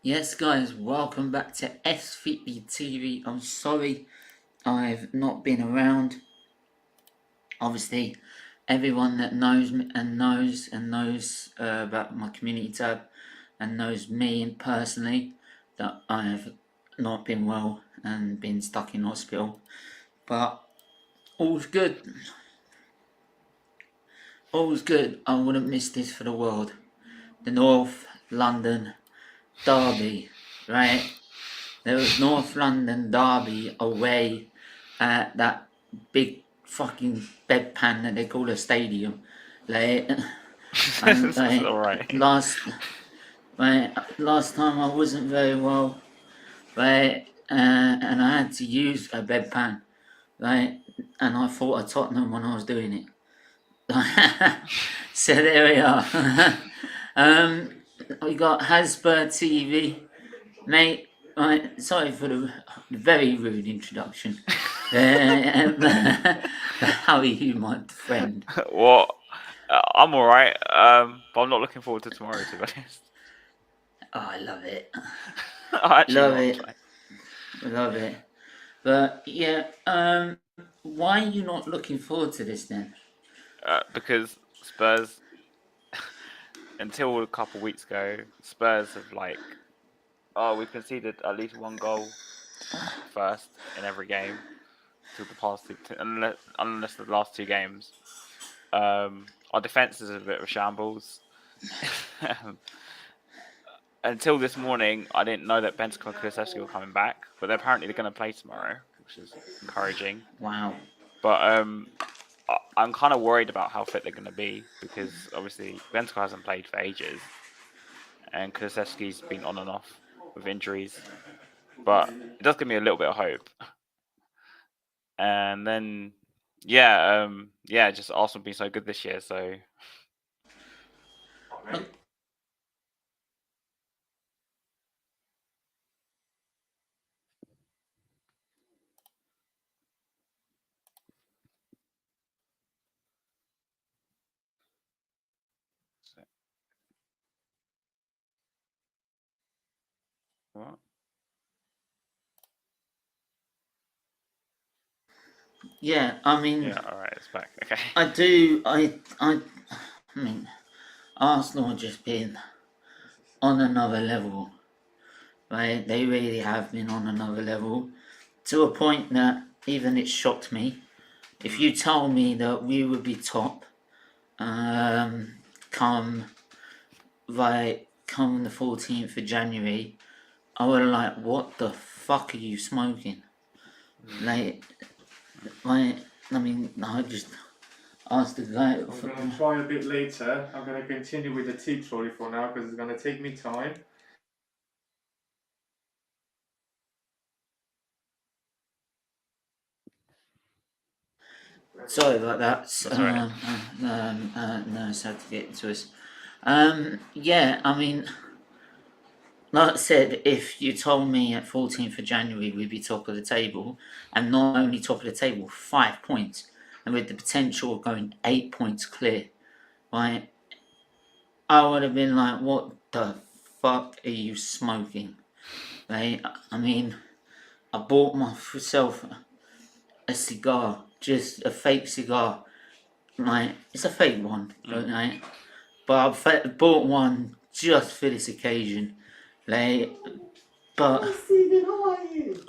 Yes, guys, welcome back to SFeatleyTV. I'm sorry I've not been around. Obviously, everyone that knows me and knows about my community tab and knows me personally that I have not been well and been stuck in hospital. But all's good. All's good. I wouldn't miss this for the world. The North London Derby, right? There was North London Derby away at that big fucking bedpan that they call a stadium. Like, and Alright. last time I wasn't very well, right, and I had to use a bedpan, right, and I thought of Tottenham when I was doing it. So there we are. We got Hotspur TV, mate. Right, sorry for the very rude introduction. How are you, my friend? Well, I'm alright, but I'm not looking forward to tomorrow, to be honest. Oh, I love it. I'm actually Love not. it. Love it. But yeah, why are you not looking forward to this then? Because Spurs, until a couple weeks ago, Spurs have we've conceded at least one goal first in every game till the past unless the last two games. Our defense is a bit of a shambles. Until this morning, I didn't know that Bentancur and Kulusevski were coming back, but they're apparently going to play tomorrow, which is encouraging. Wow. But I'm kind of worried about how fit they're going to be because obviously Bentancur hasn't played for ages, and Kulusevski's been on and off with injuries. But it does give me a little bit of hope. And then, just Arsenal being so good this year, so. What? Yeah, I mean, Yeah, all right, it's back. Okay. I do. I mean, Arsenal have just been on another level. Right? They really have been on another level to a point that even it shocked me. If you told me that we would be top, come come the 14th of January, I would have like, what the fuck are you smoking? Like, I mean, I just asked the guy. I'm going to try a bit later. I'm going to continue with the tea trolley for now because it's going to take me time. Sorry about that. That's all right. Nurse had to get into us. Yeah, I mean, like I said, if you told me at 14th of January we'd be top of the table, and not only top of the table, 5 points, and with the potential of going 8 points clear, right? I would have been like, what the fuck are you smoking? Right? I mean, I bought myself a cigar, just a fake cigar. Like, it's a fake one, right? But I bought one just for this occasion. Like, but Stephen, how are you?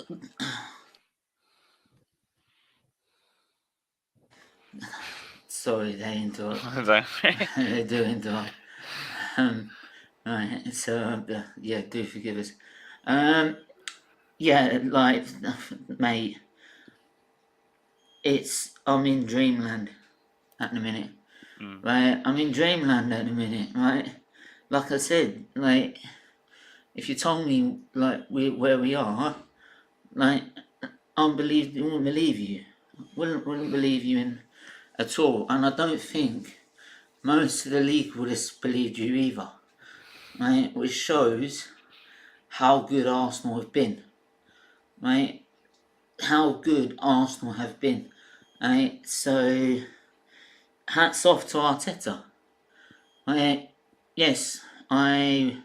sorry, they interrupt. They do interrupt. Right, so yeah, do forgive us. Yeah, like, mate, I'm in dreamland at the minute. Right, I'm in dreamland at the minute. Right, like I said, like, if you told me like where we are, like, wouldn't believe you. Wouldn't believe you in at all. And I don't think most of the league would have believed you either. Right? Which shows how good Arsenal have been. Right? How good Arsenal have been. Right? So hats off to Arteta. Right? Yes, I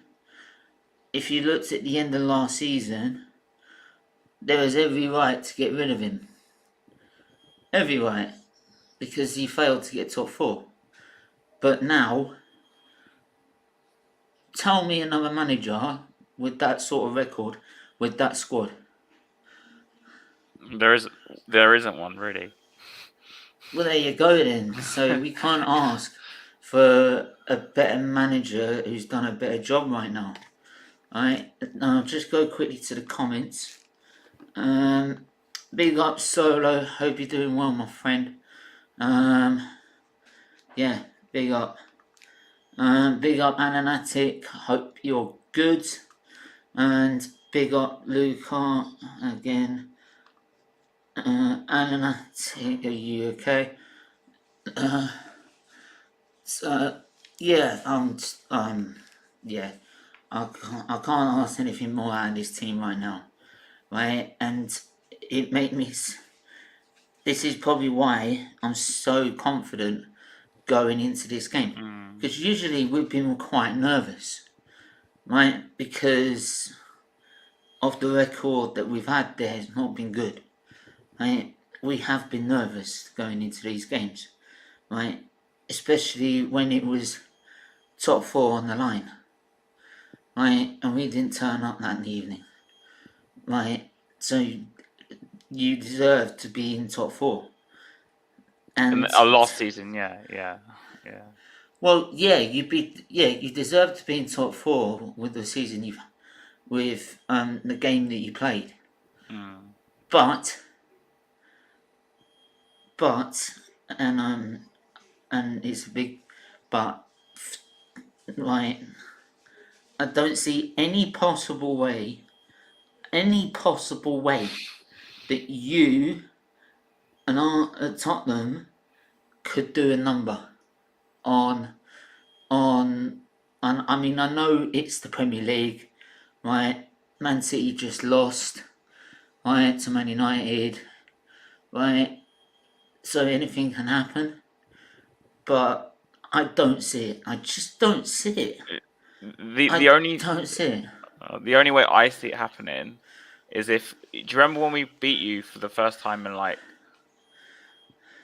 if you looked at the end of last season, there was every right to get rid of him. Every right. Because he failed to get top 4. But now, tell me another manager with that sort of record, with that squad. There isn't one really. Well, there you go then. So we can't ask for a better manager who's done a better job right now. Right? Now, I'll just go quickly to the comments. Big up Solo. Hope you're doing well, my friend. Yeah, big up. Big up Ananatic. Hope you're good. And big up Luca again. Ananatic, are you okay? So yeah, yeah, I can't ask anything more out of this team right now, right? And it made me. This is probably why I'm so confident going into this game, because usually we've been quite nervous, right? Because of the record that we've had there has not been good, right? We have been nervous going into these games, right? Especially when it was top 4 on the line, right? And we didn't turn up that evening, right? So you deserve to be in top 4. And Last season, yeah. Well, yeah, you deserve to be in top 4 with the season you've, with the game that you played. But and it's a big but, like, I don't see any possible way that you and our at Tottenham could do a number on I mean, I know it's the Premier League, right? Man City just lost, right, to Man United, right? So anything can happen, but I don't see it. I just don't see it. Don't see it. The only way I see it happening is if. Do you remember when we beat you for the first time in like,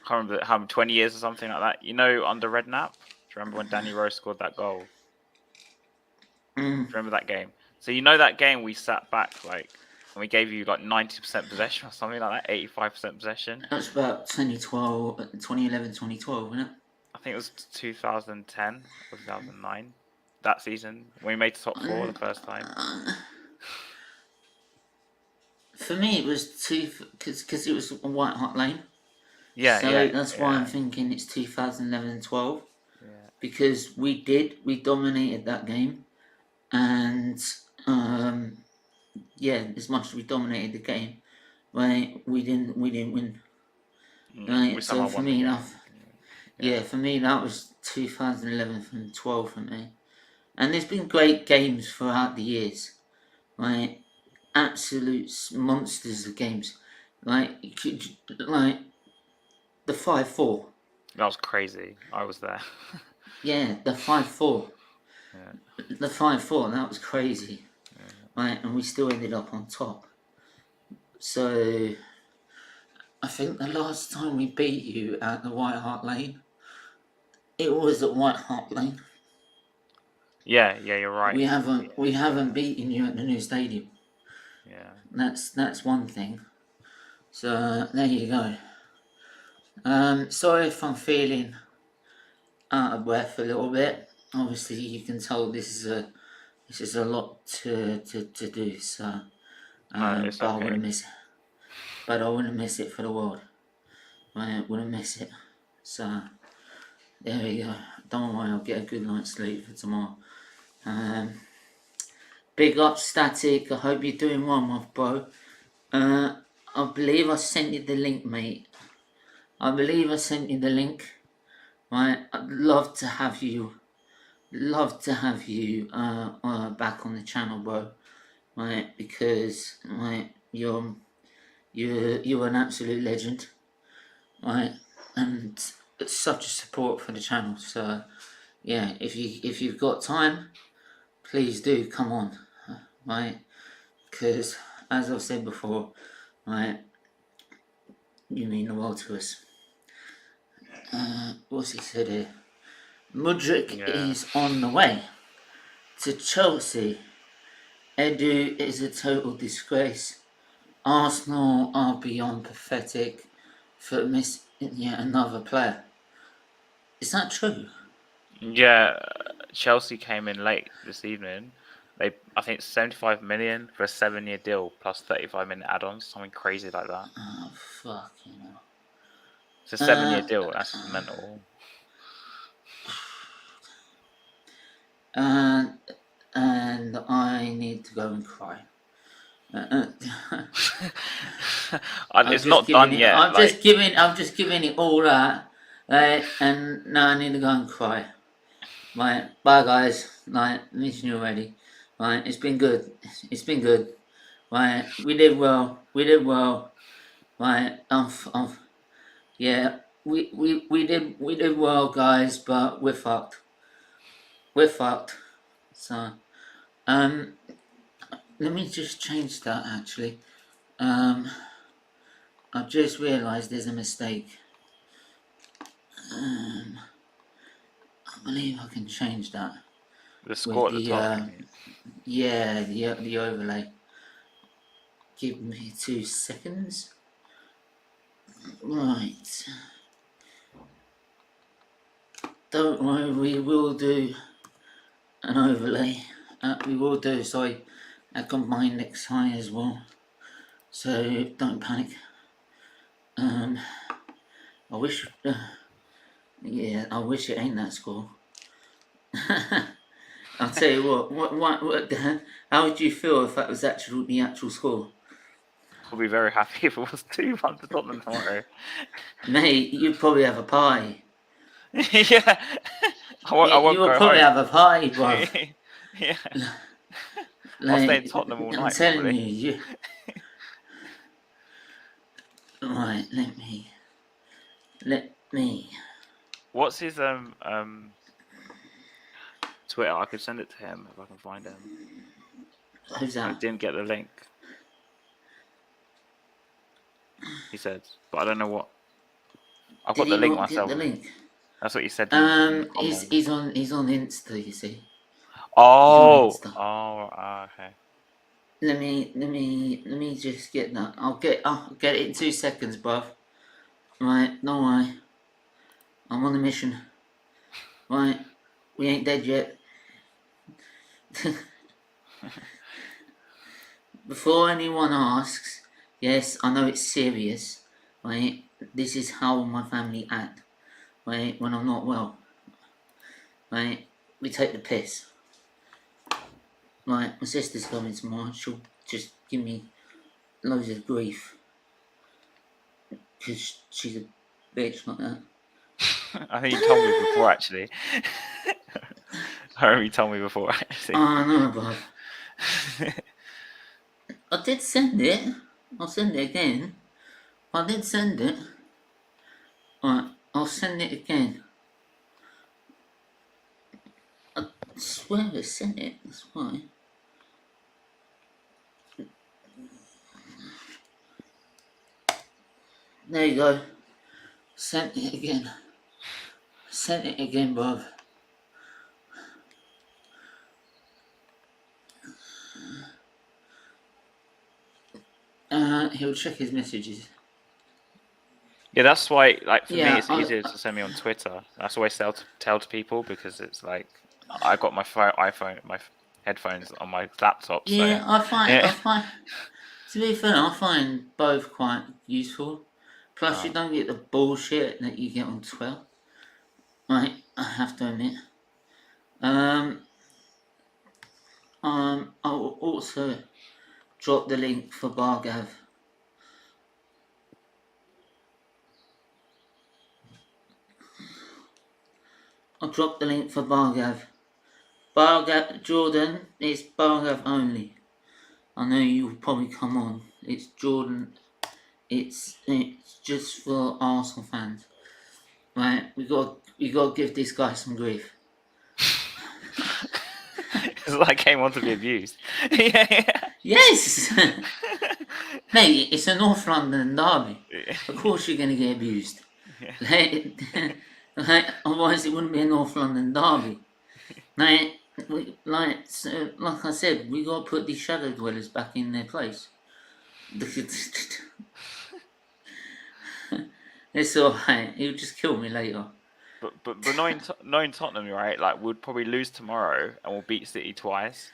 I can't remember how 20 years or something like that? You know, under Redknapp. Do you remember when Danny Rose scored that goal? Do you remember that game? So you know that game we sat back like, and we gave you like 90% possession or something like that, 85% possession. That was about 2011, 2012, wasn't it? I think it was 2010 or 2009. That season when we made the top 4 the first time. For me, it was because it was a White Hart Lane. Yeah, so that's why I'm thinking it's 2011 and 12. Yeah. Because we dominated that game, and as much as we dominated the game, right, we didn't win. Right, so for me, for me that was 2011 and 12 for me. And there's been great games throughout the years, right? Absolute monsters of games, like the 5-4. That was crazy. I was there. Yeah, the 5-4. Yeah. The 5-4. That was crazy, right? And we still ended up on top. So I think the last time we beat you at the White Hart Lane, it was at White Hart Lane. Yeah, you're right. We haven't beaten you at the new stadium. Yeah. That's one thing. So there you go. Sorry if I'm feeling out of breath a little bit. Obviously, you can tell this is a lot to do. So, it's but okay. I wouldn't miss it. But I wouldn't miss it for the world. I wouldn't miss it. So there we go. Don't worry, I'll get a good night's sleep for tomorrow. Big up Static. I hope you're doing well, my bro. I believe I sent you the link, mate. I believe I sent you the link. Right, I'd love to have you back on the channel, bro. Right, because you're an absolute legend. Right, and it's such a support for the channel. So yeah, if you've got time, please do come on. right? Because, as I've said before, right, you mean the world to us. What's he said here? Mudryk Yeah. is on the way to Chelsea. Edu is a total disgrace. Arsenal are beyond pathetic for missing yet another player. Is that true? Yeah, Chelsea came in late this evening. I think 75 million for a 7-year deal plus 35-minute add-ons, something crazy like that. Oh, fucking hell. It's a 7-year deal. That's mental. And I need to go and cry. It's not done yet. I'm just giving it all that, and now I need to go and cry. Right, bye guys. Right, missing you already. Right, it's been good. It's been good. Right, we did well. Right, yeah, we did well, guys, but we're fucked. We're fucked. So, let me just change that actually. I've just realised there's a mistake. I believe I can change that. The score at the top. Yeah, the overlay. Give me 2 seconds. Right. Don't worry, we will do an overlay. We will do, sorry, a combined next high as well. So don't panic. I wish, yeah, I wish it ain't that score. I'll tell you what, how would you feel if that was the actual score? I'll be very happy if it was 2-1 to Tottenham tomorrow. Mate, you'd probably have a pie. Yeah. I won't you would go probably home. have a pie, bro. Yeah. Like, I'll stay in Tottenham all I'm night, telling probably. you. Right, let me. What's his Twitter? I could send it to him if I can find him. Who's I that? didn't get the link. He said, but I don't know what. I've got the link myself. Get the link? That's what he said. In the he's on Insta. You see. Oh. He's on Insta. Oh. Okay. Let me just get that. I'll get it in 2 seconds, bruv. Right, don't worry. I'm on a mission. Right, we ain't dead yet. Before anyone asks, yes, I know it's serious. Right, this is how my family act. Right, when I'm not well. Right, we take the piss. Right, my sister's coming tomorrow. She'll just give me loads of grief because she's a bitch like that. I think you told me before, actually. I remember you told me before, actually. Oh, no, bruv. I did send it. I'll send it again. I did send it. Alright, I'll send it again. I swear I sent it, that's why. There you go. Sent it again. Sent it again, bruv. He'll check his messages. Yeah, that's why. Like for me, Yeah, it's easier to send me on Twitter. That's always tell to people because it's like I got my iPhone, my headphones on my laptop. Yeah, So. I find. To be fair, I find both quite useful. Plus, you don't get the bullshit that you get on Twitter. Right, I have to admit. I will also drop the link for Bargav. I'll drop the link for Bargav. Bargav, Jordan, it's Bargav only. I know you'll probably come on. It's Jordan. It's just for Arsenal fans. Right, we got to give this guy some grief. So I came on to be abused. Yeah. Yes! Mate, it's a North London derby. Of course you're going to get abused. Yeah. Otherwise it wouldn't be a North London derby. Like like I said, we got to put these shadow dwellers back in their place. It's alright. He'll just kill me later. But knowing Tottenham, right? Like we'd probably lose tomorrow and we'll beat City twice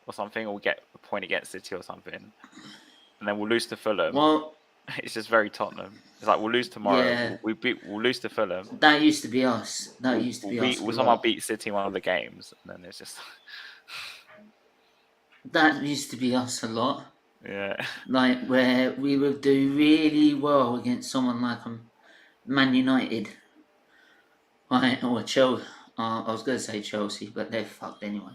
or something, or we'll get a point against City or something, and then we'll lose to Fulham. Well, It's just very Tottenham. It's like we'll lose tomorrow. yeah, We'll lose to Fulham. that used to be us. That used to be us. We'll somehow beat City in one of the games, and then it's just That used to be us a lot. yeah. Like where we would do really well against someone like Man United, right? Or Chelsea. I was going to say Chelsea, but they're fucked anyway.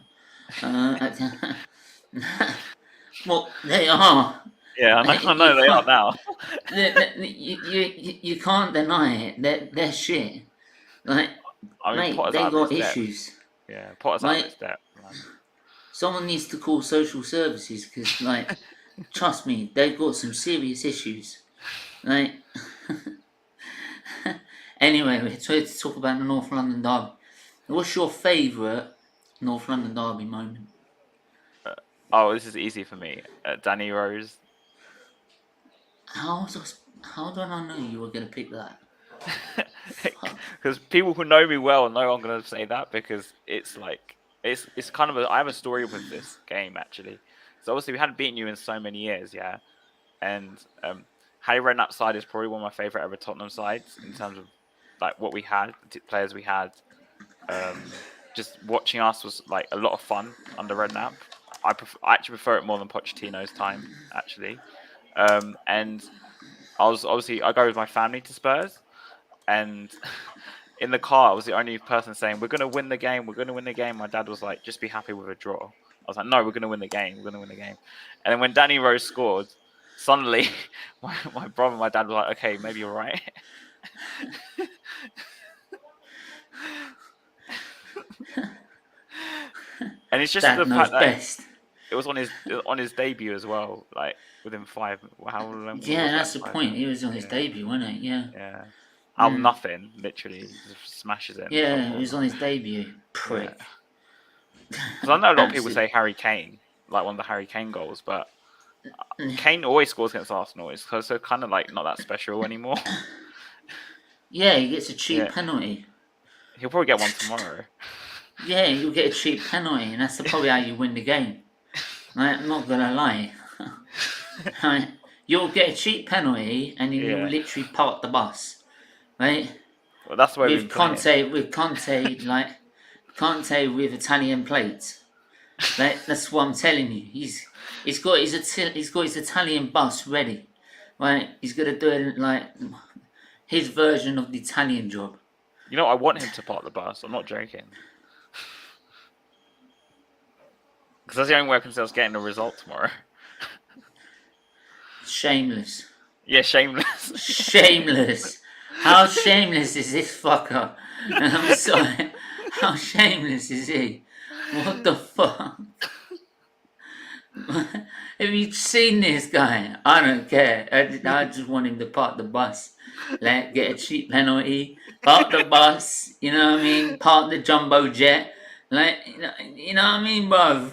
Well, they are. Yeah, I know they are now. You can't deny it. They're shit. Like, I mean, mate, Potter's they out of got his depth. issues. Yeah, Potter's out of his depth. Man. Someone needs to call social services because, like, trust me, they've got some serious issues. Like, anyway, we're trying to talk about the North London derby. What's your favourite North London derby moment? Oh, this is easy for me. Danny Rose. How do I know you were going to pick that? Because people who know me well know I'm going to say that because it's like it's kind of I have a story with this game actually. So obviously we hadn't beaten you in so many years, yeah. And Harry Redknapp side is probably one of my favourite ever Tottenham sides in terms of like what we had, the players we had. Just watching us was like a lot of fun under Redknapp. I actually prefer it more than Pochettino's time actually. And I go with my family to Spurs, and in the car I was the only person saying we're gonna win the game. My dad was like, just be happy with a draw. I was like, no, we're gonna win the game. And then when Danny Rose scored, suddenly my brother and my dad were like, okay, maybe you're right. And it's just the fact that it was on his debut as well, like within 5. How long? Yeah, that's the point. He was on his debut, wasn't it? Yeah. Yeah. Out of nothing, literally, just smashes it. Yeah, he was on his debut. Prick. Because I know a lot of people say Harry Kane, like one of the Harry Kane goals, but Kane always scores against Arsenal. It's so kind of like not that special anymore. Yeah, he gets a cheap penalty. He'll probably get one tomorrow. Yeah, you'll get a cheap penalty, and that's probably how you win the game. Like, I'm not gonna lie. Right? You'll get a cheap penalty, and you'll literally park the bus, right? Well, that's the way with Conte, like Conte with Italian plates. Like, that's what I'm telling you. He's got his Italian bus ready, right? He's gonna do it like his version of the Italian job. You know, I want him to park the bus. I'm not joking. Because that's the only way I can see us getting a result tomorrow. Shameless. Yeah, shameless. Shameless. How shameless is this fucker? I'm sorry. How shameless is he? What the fuck? Have you seen this guy? I don't care. I just want him to park the bus. Like, get a cheap penalty. Park the bus. You know what I mean? Park the jumbo jet. Like, you know what I mean, bruv?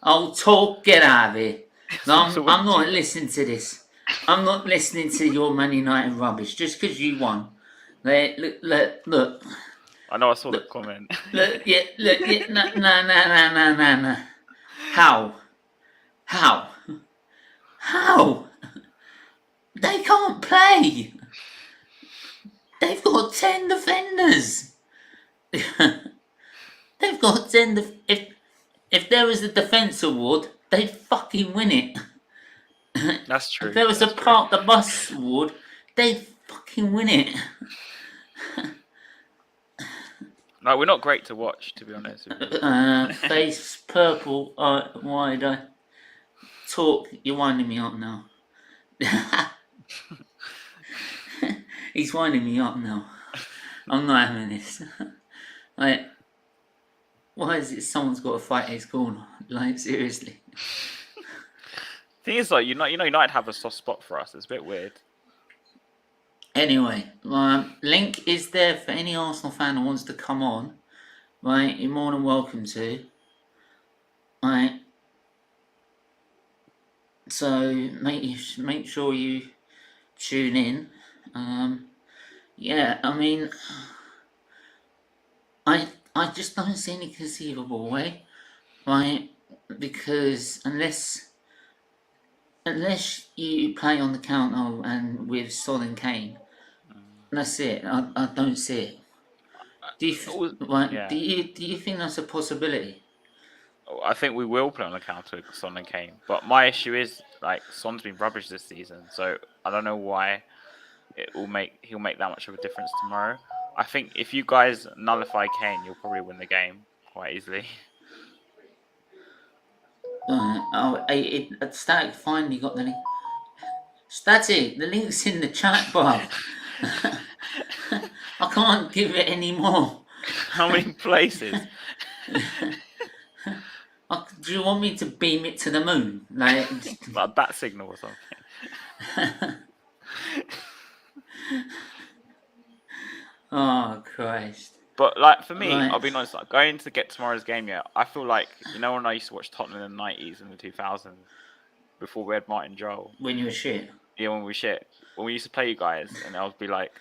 I'll talk. Get out of here. No, I'm not listening to this. I'm not listening to your Man United rubbish just because you won. Like, look. I know I saw the comment. Look, nah. How? They can't play. They've got 10 defenders. They've got 10 if there was a defence award, they'd fucking win it. That's true. If there was a park the bus award, they'd fucking win it. No, we're not great to watch, to be honest. Face purple. Why did I talk? You're winding me up now. He's winding me up now. I'm not having this. Like, Why is it someone's got to fight his corner? Like, seriously. Thing is, like, United have a soft spot for us. It's a bit weird. Anyway, link is there for any Arsenal fan who wants to come on. Right, you're more than welcome to. Right. So make sure you tune in. Yeah, I mean, I just don't see any conceivable way, right? Because unless you play on the counter and with Son and Kane, that's it. I don't see it. Do you think that's a possibility? I think we will play on the counter with Son and Kane, but my issue is like Son's been rubbish this season, so I don't know why he'll make that much of a difference tomorrow. I think if you guys nullify Kane, you'll probably win the game quite easily. Static finally got the link. Static, the link's in the chat bar. I can't give it any more. How many places? Do you want me to beam it to the moon? Like a bat signal or something. Oh Christ. But like for me, I'll be honest, like, going to get tomorrow's game, I feel like, when I used to watch Tottenham in the 90s and the 2000s, before we had Martin Joel. When you were shit? Yeah, when we were shit. When we used to play you guys, and I would be like,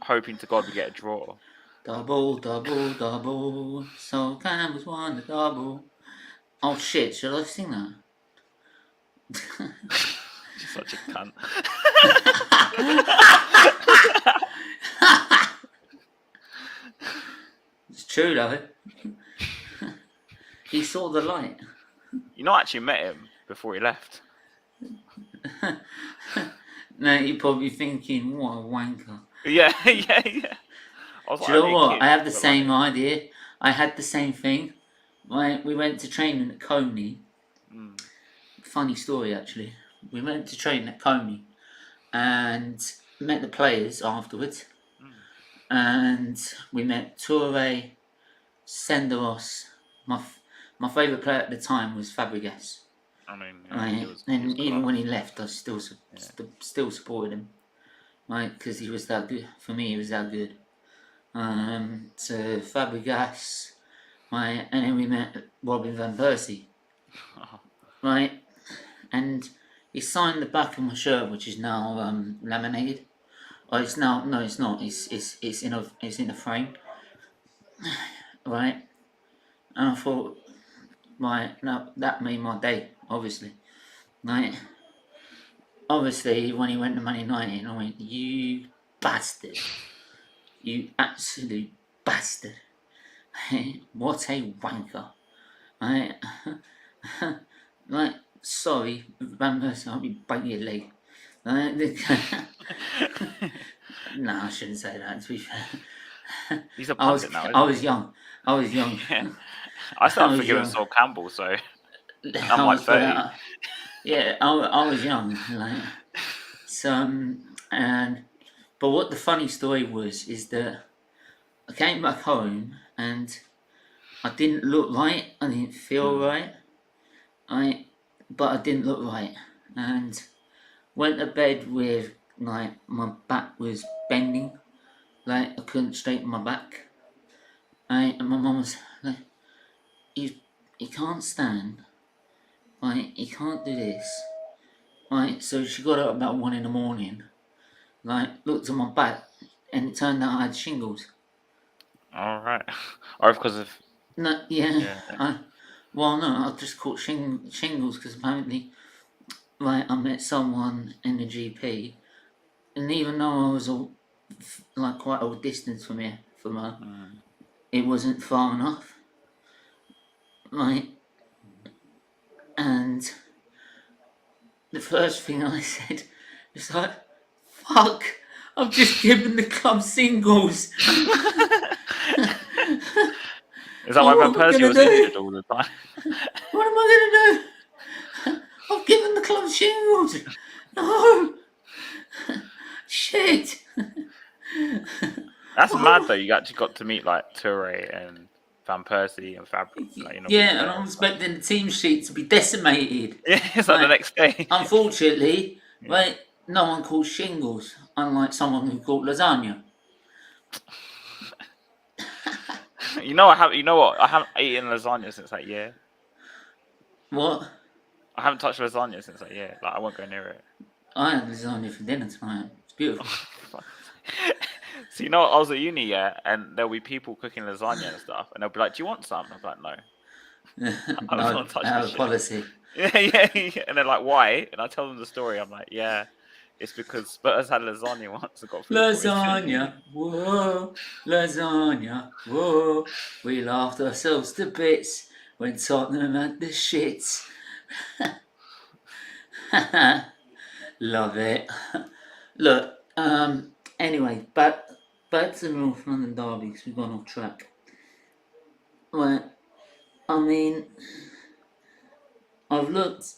hoping to God we get a draw. Double, double, double, so Campbell's won the double. Oh shit, should I sing that? You're such a cunt. It's true though. He saw the light. You not actually met him before he left. No, you're probably thinking, what a wanker. Yeah. Do you know what? I have the same idea. I had the same thing. We went to training at Coney. Funny story actually. We went to training at Coney and met the players afterwards. And we met Toure, Senderos. My favourite player at the time was Fabregas. I mean, and even when he left, I still supported him, right? Because he was that good. For me, he was that good. So Fabregas, right? And then we met Robin van Persie, right? And he signed the back of my shirt, which is now laminated. Oh, it's now no, it's not. It's in a frame, right? And I thought, right, now that made my day. Obviously, right? Obviously, when he went to Man United, I went, you bastard, you absolute bastard. What a wanker, right? Like, sorry, Van Persie, I'll be biting your leg. No, I shouldn't say that, to be fair. He's a pundit now. I was young. Yeah. I started forgiving Sol Campbell, so I'm like 30. Yeah, I was young, like, so, but what the funny story is that I came back home and I didn't look right, I didn't feel right, but I didn't look right, and went to bed with, like, my back was bending, like, I couldn't straighten my back, and my mum was like, you can't stand, right, you can't do this, right, so she got up about 1 a.m, like, looked at my back, and it turned out I had shingles. Alright. Or because of... No, yeah. I just caught shingles because apparently, like, I met someone in the GP, and even though I was quite a distance from her, it wasn't far enough, right? And the first thing I said was like, "Fuck! I've just given the club singles." Is that why Van Persie was injured all the time? What am I gonna do? I've given the club shingles. No. Shit. That's mad though. You actually got to meet like Toure and Van Persie and Fabregas. Yeah, and I'm expecting the team sheet to be decimated. Yeah, it's like the next day. Unfortunately, right, no one calls shingles, unlike someone who called lasagna. You know what? I haven't eaten lasagna since that year. What? I haven't touched lasagna since that year. Like I won't go near it. I had lasagna for dinner tonight. It's beautiful. So I was at uni, and there'll be people cooking lasagna and stuff, and they'll be like, "Do you want some?" I'm like, "No, I don't want to touch this shit." Policy. Yeah, and they're like, "Why?" And I tell them the story. I'm like, "Yeah, it's because Spurs had lasagna once and got food Lasagna, whoa, lasagna, whoa. We laughed ourselves to bits when Tottenham had the shits. Love it. Look, anyway, back to the North London derby because we've gone off track. Well, I mean, I've looked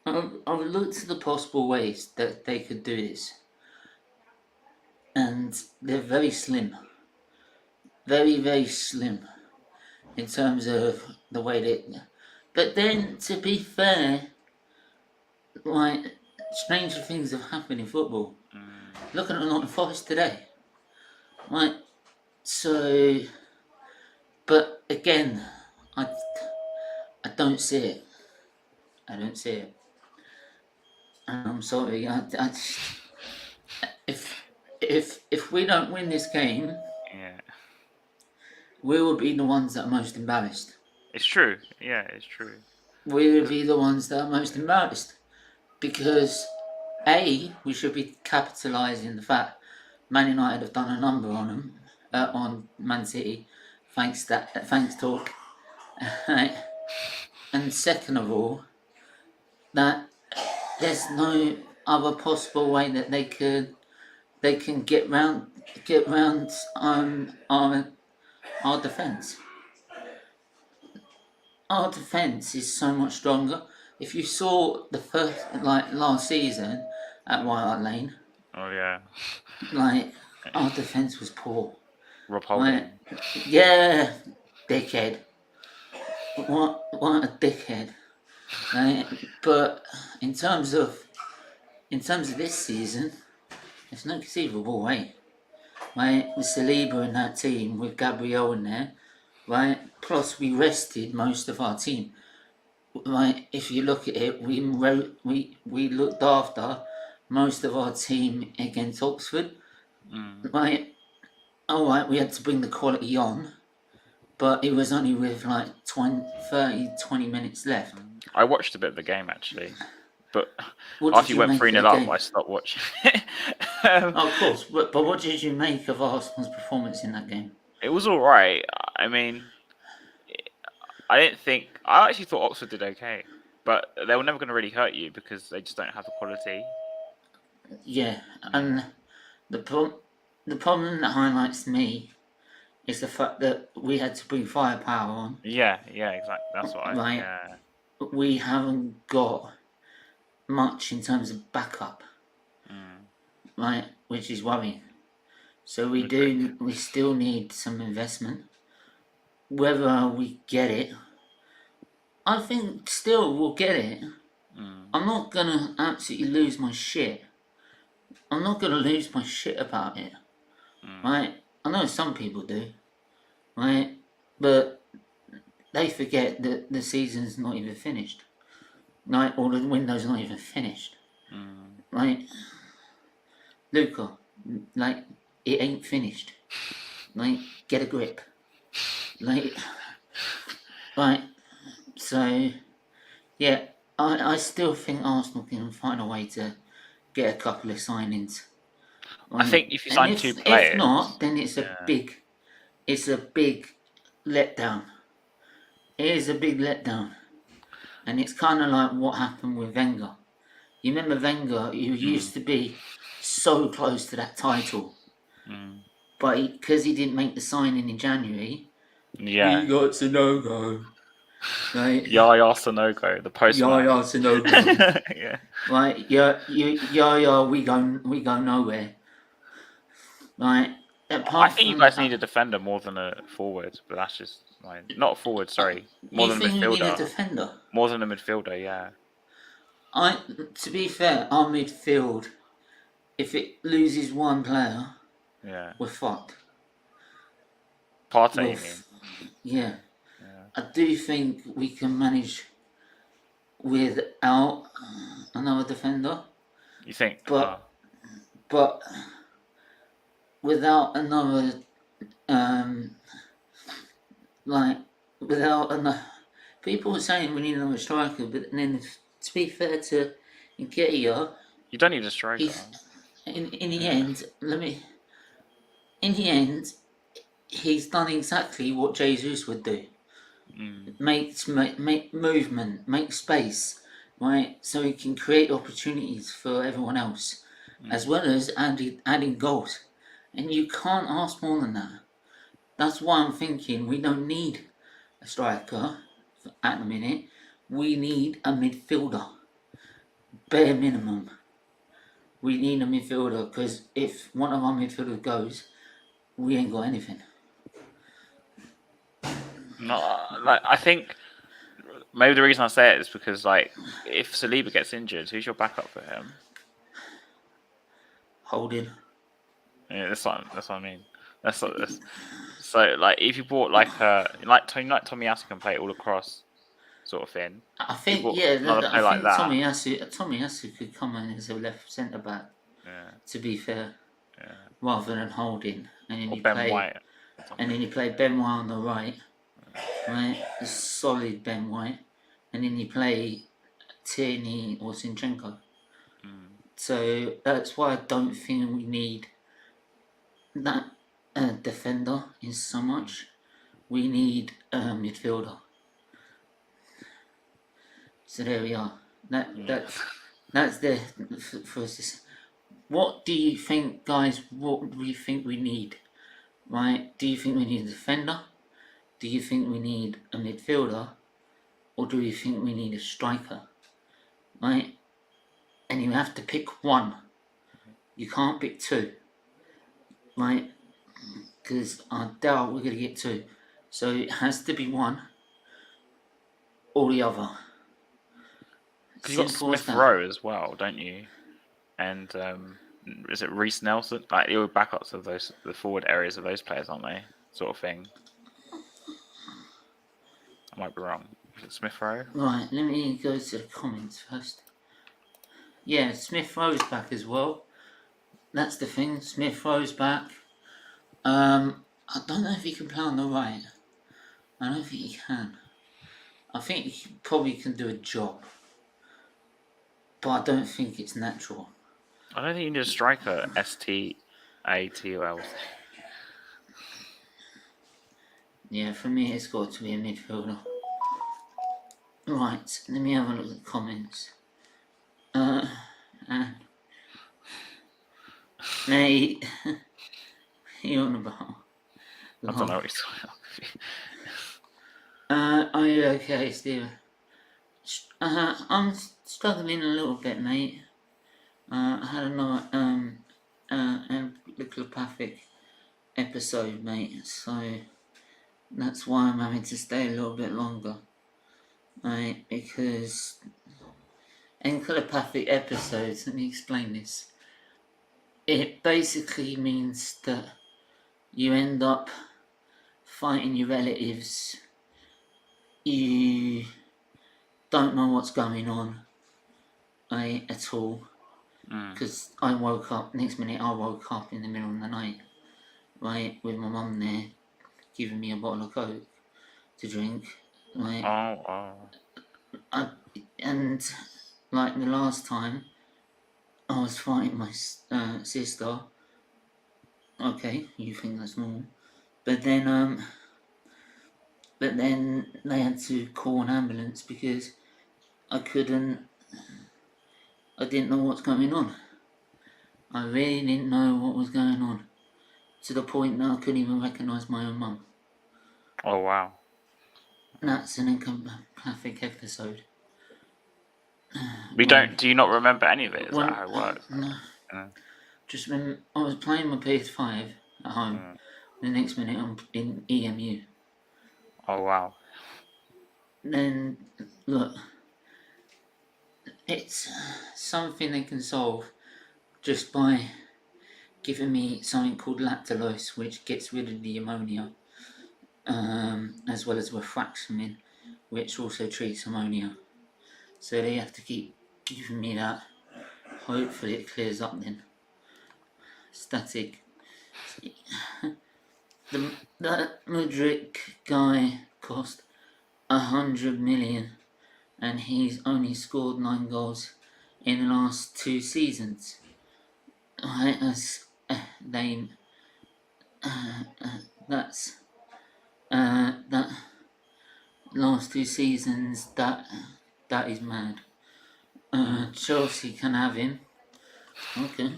at the possible ways that they could do this, and they're very slim, very, very slim in terms of the way that. But then, to be fair, like stranger things have happened in football. Look at Nottingham Forest today, right? So, but again, I don't see it. I don't see it. I'm sorry. If we don't win this game, we will be the ones that are most embarrassed. It's true. Yeah, it's true. We will be the ones that are most embarrassed because we should be capitalising the fact Man United have done a number on them, on Man City, thanks talk. And second of all, that there's no other possible way that they can get round our defence. Our defence is so much stronger. If you saw the first last season at White Hart Lane. Oh yeah. Our defence was poor. Rob Holding. Yeah, dickhead. What a dickhead. But in terms of this season, there's no conceivable way. With Saliba in that team, with Gabriel in there, plus we rested most of our team. If you look at it, we looked after most of our team against Oxford. We had to bring the quality on, but it was only with 20 minutes left. I watched a bit of the game actually, but after you went 3-0 up, I stopped watching. Of course, but what did you make of Arsenal's performance in that game? It was all right. I mean, I actually thought Oxford did okay, but they were never going to really hurt you because they just don't have the quality. Yeah, and the problem that highlights me is the fact that we had to bring firepower on. Yeah, exactly. That's what we haven't got much in terms of backup, which is worrying. So we still need some investment. Whether we get it, I think still we'll get it. I'm not gonna absolutely lose my shit. I'm not gonna lose my shit about it. I know some people do, but they forget that the season's not even finished, or the window's not even finished. Luca, it ain't finished. Get a grip. So, yeah, I still think Arsenal can find a way to get a couple of signings. I think if you sign two players, if not, then it's a big letdown. It is a big letdown, and it's kind of like what happened with Wenger. You remember Wenger, who used to be so close to that title, but because he didn't make the signing in January, he got to no-go. Yaya Sanogo, the postman. Yaya Sanogo. We go nowhere. I think you guys need a defender more than a forward, but that's just mind. Not forward, sorry. More You than think we need a midfielder. defender? More than a midfielder, yeah. To be fair, our midfield, if it loses one player, Yeah. we're fucked. Partey, you mean? Yeah. Yeah. I do think we can manage without another defender, You think? but without another, like, without another. People are saying we need another striker, but then to be fair to Nketiah, you don't need a striker. he's in the end. In the end, he's done exactly what Jesus would do. Make movement, make space, right? So he can create opportunities for everyone else, as well as adding goals. And you can't ask more than that. That's why I'm thinking we don't need a striker at the minute. We need a midfielder, bare minimum. We need a midfielder because if one of our midfielders goes, we ain't got anything. No, like I think maybe the reason I say it is because like if Saliba gets injured, who's your backup for him? Holding. Yeah, that's what I mean. That's what this. So like if you bought like Tomiyasu can play all across, sort of thing. I think another I player like think that. Tomiyasu could come in as a left centre back. Yeah. To be fair, Yeah. rather than Holding, and then Or you Ben play, White. and then you play Ben White on the right, right? A solid Ben White, and then you play Tierney or Zinchenko. So that's why I don't think we need that defender in so much. We need a midfielder. So there we are. That's the for us. What do you think, guys? What do you think we need? Right? Do you think we need a defender? Do you think we need a midfielder? Or do you think we need a striker? Right? And you have to pick one. You can't pick two. Right? Because I doubt we're going to get two. So it has to be one or the other. Because you've got Smith Rowe as well, don't you? And is it Reece Nelson? Like the backups of the forward areas of those players, aren't they? Sort of thing. I might be wrong. Is it Smith Rowe? Right, let me go to the comments first. Yeah, Smith Rowe's back as well. That's the thing. Smith Rowe's back. I don't know if he can play on the right. I don't think he can. I think he probably can do a job. But I don't think it's natural. I don't think you need a striker. STATOL. Yeah, for me it's got to be a midfielder. Right, let me have a look at the comments. Mate, you're on about. I don't know what he's talking about. Are you okay, Steve? I'm struggling a little bit, mate. I had another encephalopathic episode, mate, so that's why I'm having to stay a little bit longer. Right, because encephalopathic episodes, let me explain this. It basically means that you end up fighting your relatives, you don't know what's going on, right, at all. Because I woke up, next minute I woke up in the middle of the night, right, with my mum there, giving me a bottle of Coke to drink, right. And like the last time, I was fighting my sister. Okay, you think that's normal, but then they had to call an ambulance because I didn't know what's going on. I really didn't know what was going on, to the point that I couldn't even recognise my own mum. Oh wow! That's an encephalopathic episode. Do you not remember any of it? Is that how it works? No. Just when I was playing my PS5 at home, the next minute I'm in EMU. Oh wow. then look, it's something they can solve just by giving me something called lactulose, which gets rid of the ammonia, as well as rifaximin, which also treats ammonia. So they have to keep giving me that. Hopefully it clears up then. Static. That Mudryk guy cost 100 million, and he's only scored 9 goals in the last 2 seasons. Right, that's that last 2 seasons. That is mad. Chelsea can have him. Okay,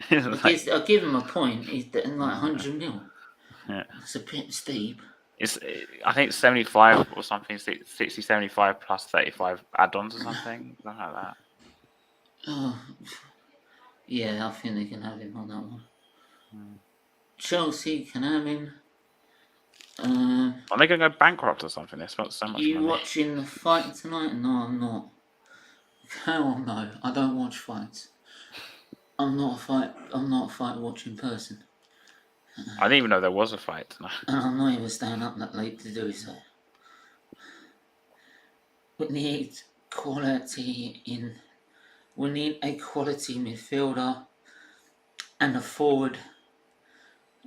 It's I'll give him a point. He's like 100 mil. yeah. It's a bit steep. I think 75 or something, 60, 75 plus 35 add-ons or something like that. Oh, yeah, I think they can have him on that one. Chelsea can have him. Are they going to go bankrupt or something? They spent so much You money. watching the fight tonight? No, I'm not. Hell no, I don't watch fights. I'm not a fight watching person. I didn't even know there was a fight tonight. And I'm not even staying up that late to do so. We need we need a quality midfielder and a forward.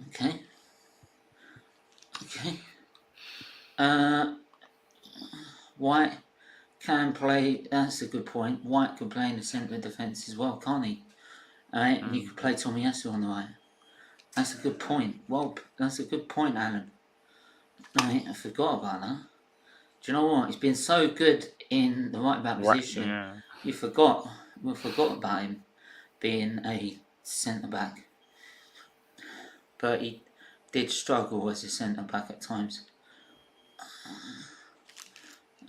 Okay. White can play. That's a good point. White could play in the centre of defence as well, can't he? Alright, and you could play Tomiyasu on the right. That's a good point. Well, that's a good point, Alan. Right, I forgot about that. Do you know what? He's been so good in the right back position. Yeah. We forgot about him being a centre back. But he did struggle as a centre back at times.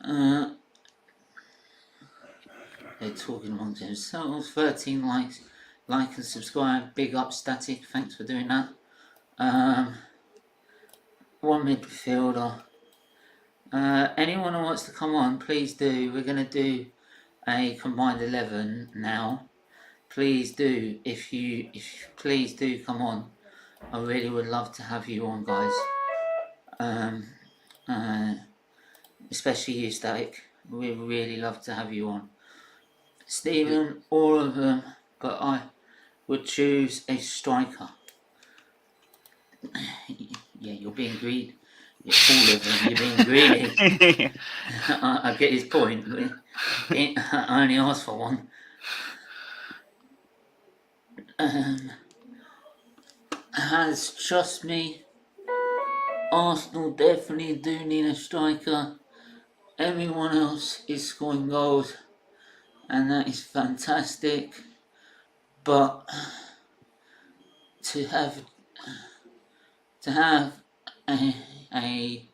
They're talking amongst themselves. 13 likes. Like and subscribe. Big up, Static. Thanks for doing that. One midfielder. Anyone who wants to come on, please do. We're going to do a combined 11 now. Please do. If you please do come on. I really would love to have you on, guys. Especially you, Static. We'd really love to have you on. Stephen, all of them, but I would choose a striker. Yeah, you're being greedy. All of them, you're being greedy. I get his point. I only asked for one. Trust me, Arsenal definitely do need a striker. Everyone else is scoring goals, and that is fantastic. But to have a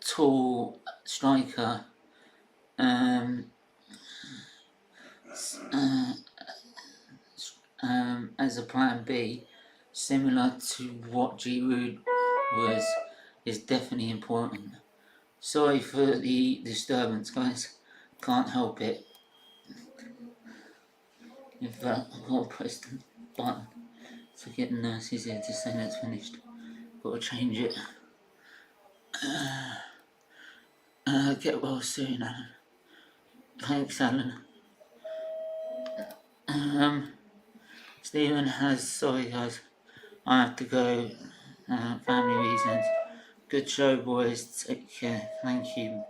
tall striker as a plan B, similar to what Giroud was, is definitely important. Sorry for the disturbance, guys. Can't help it. In fact, I've got to press the button to get the nurses here to say that's finished. Got to change it. Get well soon, Alan. Thanks, Alan. Stephen has. Sorry, guys. I have to go. Family reasons. Good show, boys. Take care. Thank you.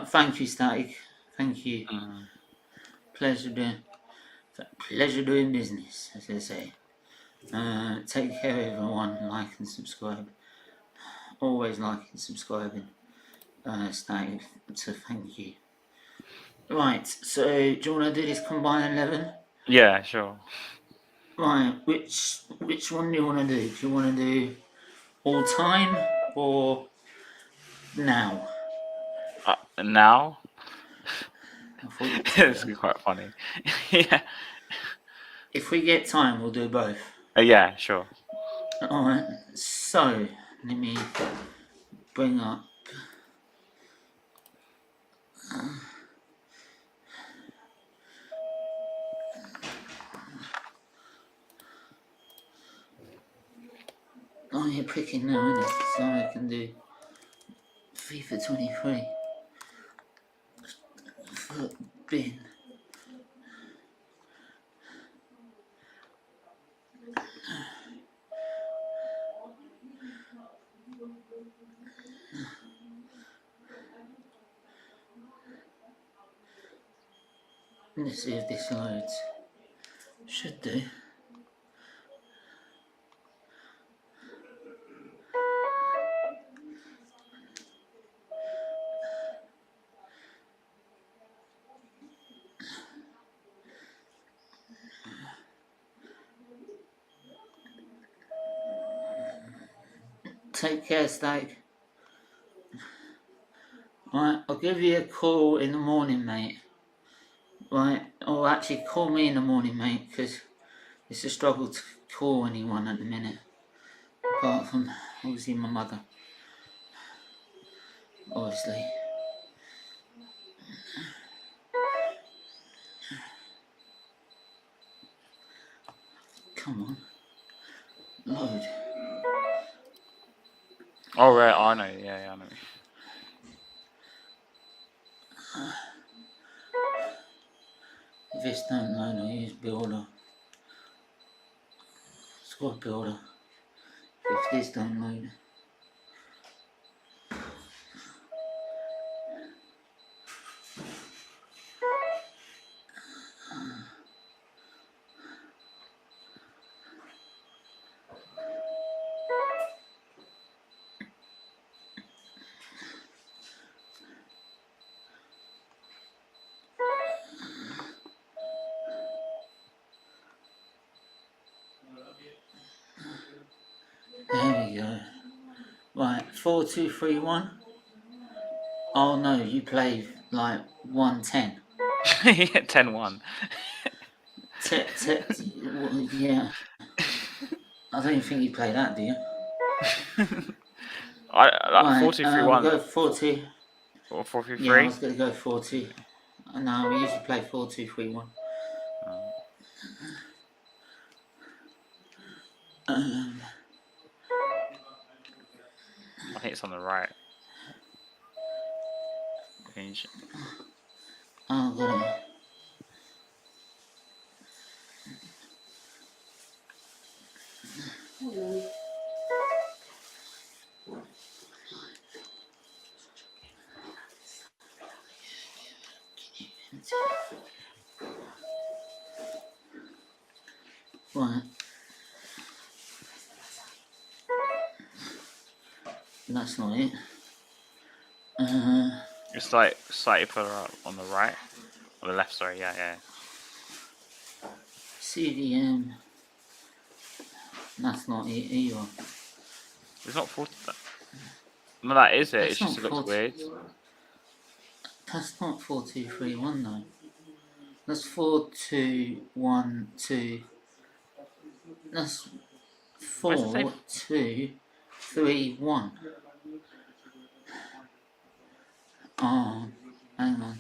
Thank you, Static. Thank you. Pleasure doing business, as they say. Take care, everyone. Like and subscribe. Always like and subscribing. Static. So thank you. Right. So do you want to do this combined 11? Yeah, sure. Right. Which one do you want to do? Do you want to do all time or now? Now? I thought you'd It's quite funny. Yeah. If we get time, we'll do both. Yeah, sure. Alright, so let me bring up. Oh, you're picking now, isn't it? So I can do FIFA 23. Foot bin. Let's see if this loads. Should do. Take care, Steak. Right, I'll give you a call in the morning, mate. Right, or actually call me in the morning, mate, because it's a struggle to call anyone at the minute. Apart from, obviously, my mother. Obviously. Come on. Load. Oh right, I know. Yeah, I know. If this don't load, I'll use builder. Squad builder. If this don't load. There we go. Right, 4-2-3-1. Oh no, you play like 1-10. Yeah, 10-1. Yeah. I don't think you play that, do you? I like Right, 4-2-3-1 we'll go 4-2. or Yeah, I 4-3-3. was going to go 4-2. No, we usually play 4-2-3-1. I think it's on the right. Change. Oh, got it. Right. That's not it. It's like slightly further up on the right. On the left, sorry, yeah. CDM. That's not it either. It's not 40. No, that is it. That's It's just not it looks 40. weird. That's not 4-2-3-1 though. That's 4-2-1-2. That's Why does it say 4-2-3-1. Oh, hang on.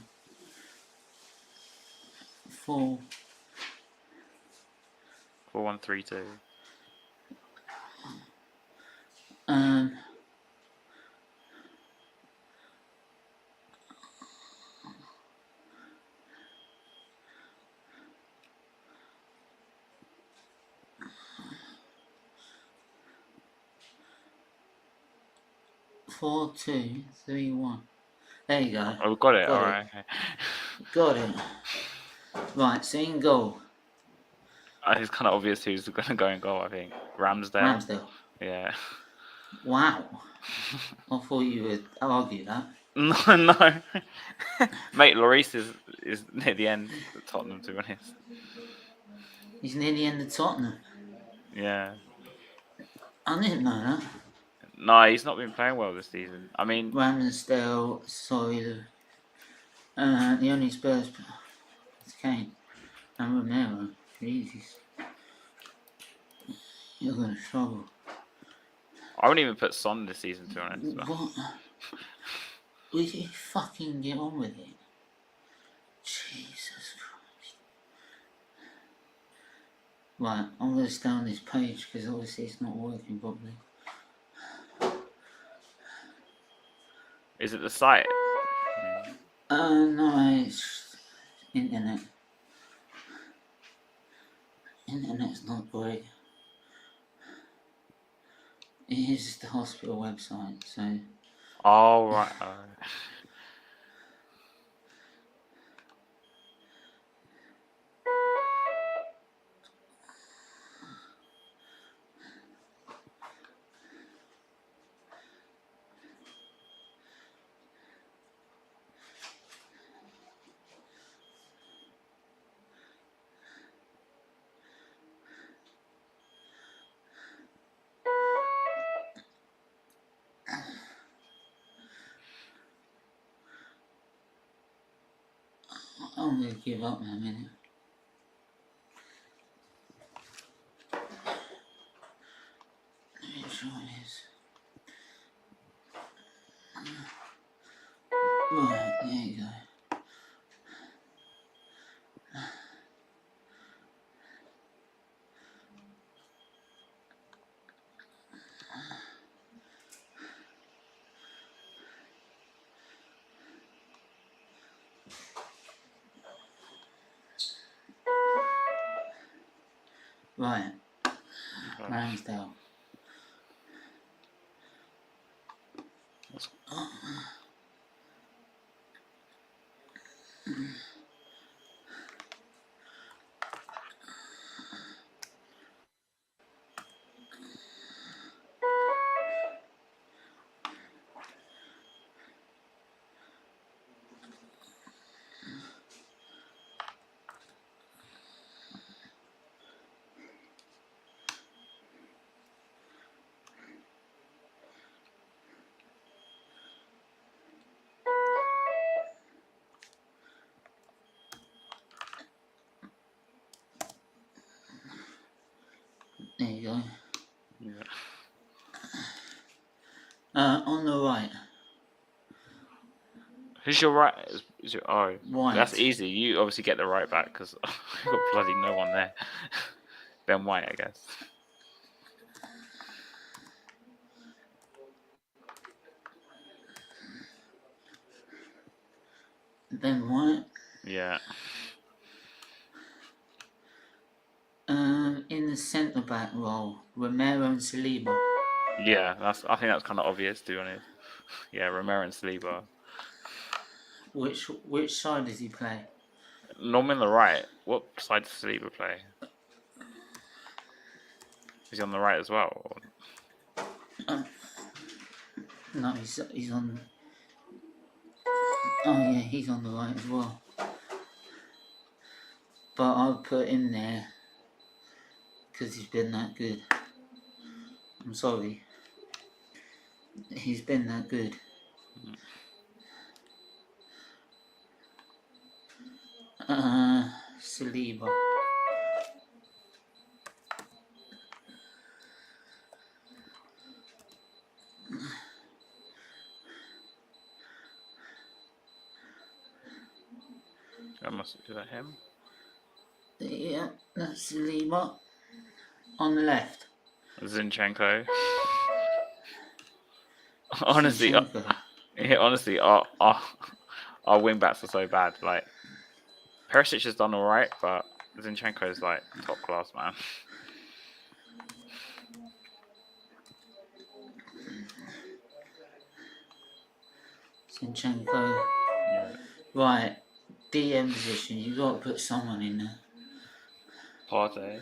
4. 4-1-3-2? 4-2-3-1. There you go. Oh, we got it. Got All it. right. Okay. Got it. Right, so in goal. It's kind of obvious who's going to go in goal. I think Ramsdale. Ramsdale. Yeah. Wow. I thought you would argue that. No. Mate, Lloris is near the end of Tottenham, to be honest. He's near the end of Tottenham. Yeah. I didn't know that. No, he's not been playing well this season. I mean, Ramsdale, Soil. The only Spurs is Kane and Romero. Jesus. You're going to struggle. I wouldn't even put Son this season, to be honest. But... What? Will you fucking get on with it? Jesus Christ. Right, I'm going to stay on this page because obviously it's not working properly. Is it the site? No, it's internet. Internet's not great. It is the hospital website, so... Oh, right. I'm going to give up in a minute. Let me try this. Right, there you go. Right, Ramsdale. There you go. Yeah. On the right. Who's your right? Is your White. That's easy. You obviously get the right back because I've got bloody no one there. Ben White, I guess. Ben White. Yeah. In the centre back role, Romero and Saliba. Yeah, I think that's kind of obvious, to be honest. Yeah, Romero and Saliba. Which side does he play? Normally on the right. What side does Saliba play? Is he on the right as well? Or... No, he's on. Oh yeah, he's on the right as well. But I'll put him there because he's been that good. I'm sorry. He's been that good. Saliba. Is that him? Yeah, that's Saliba. On the left. Zinchenko. Honestly, Zinchenko. honestly, our wing backs are so bad. Like, Perisic has done alright, but Zinchenko is like top class, man. Zinchenko. Yeah. Right, DM position. You got to put someone in there. Partey.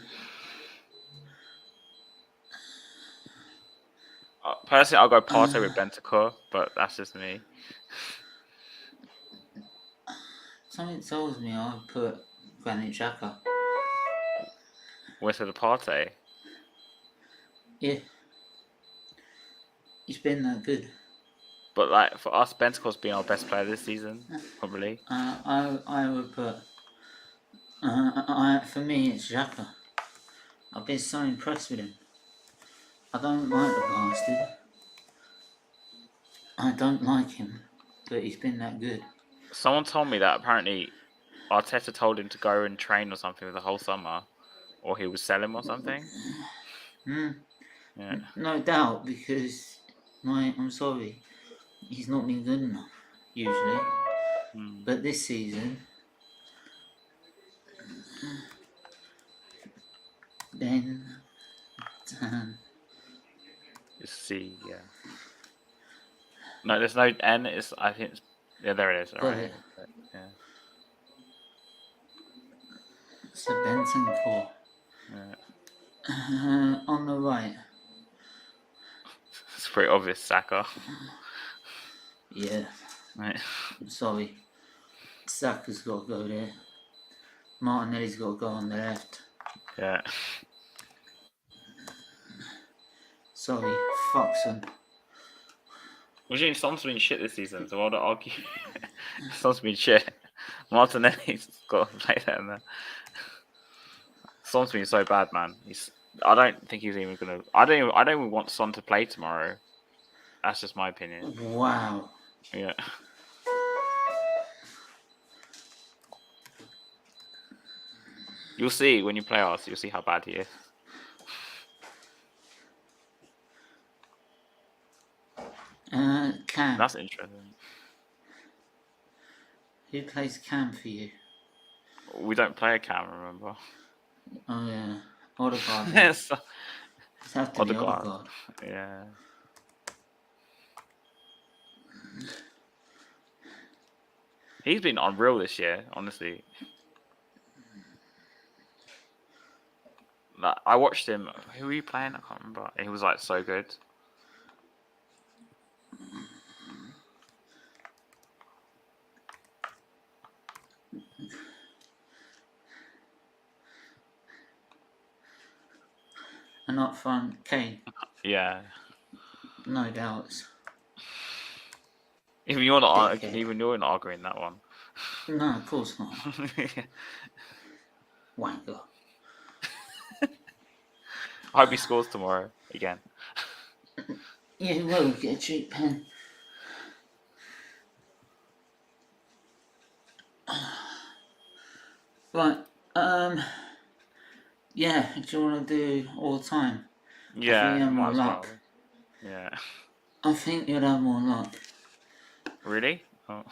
Personally, I'll go Partey with Bentancur, but that's just me. Something tells me I'll put Granit Xhaka. Where's the Partey? Yeah. He's been that good. But like for us, Bentancur's been our best player this season, probably. I would put. For me, it's Xhaka. I've been so impressed with him. I don't like the bastard. I don't like him, but he's been that good. Someone told me that apparently Arteta told him to go and train or something for the whole summer, or he would sell him or something. Yeah. No doubt, because I'm sorry, he's not been good enough usually. But this season, then It's C, yeah. No, there's no N. I think it's, yeah, there it is. All got right. it. Yeah. It's a Benton core. Yeah. On the right, It's pretty obvious, Saka. yeah. Right. Sorry, Saka's got to go there. Martinelli's got to go on the left. Yeah. Sorry, Foxon. Well, James Son's been shit this season, so I would argue Son's been shit. Martinelli's got to play there and there. Son's been so bad, man. I don't think he's even gonna. I don't even want Son to play tomorrow. That's just my opinion. Wow. Yeah. You'll see when you play us. You'll see how bad he is. Cam. That's interesting. Who plays Cam for you? We don't play a cam, remember? Oh yeah, Odegaard. Yes. It's have to be Odegaard. Odegaard. Yeah. He's been unreal this year, honestly. Like, I watched him. Who were you playing? I can't remember. He was like so good. And up front, Kane. Yeah. No doubts. Even you're not. Dickhead. Even you're not arguing that one. No, of course not. Wanker. I hope he scores tomorrow again. Yeah, he will get a cheap pen. Right. Yeah. Do you want to do all time? Yeah. I think you have might more as well. luck. Yeah. I think you'd have more luck. Really? Oh.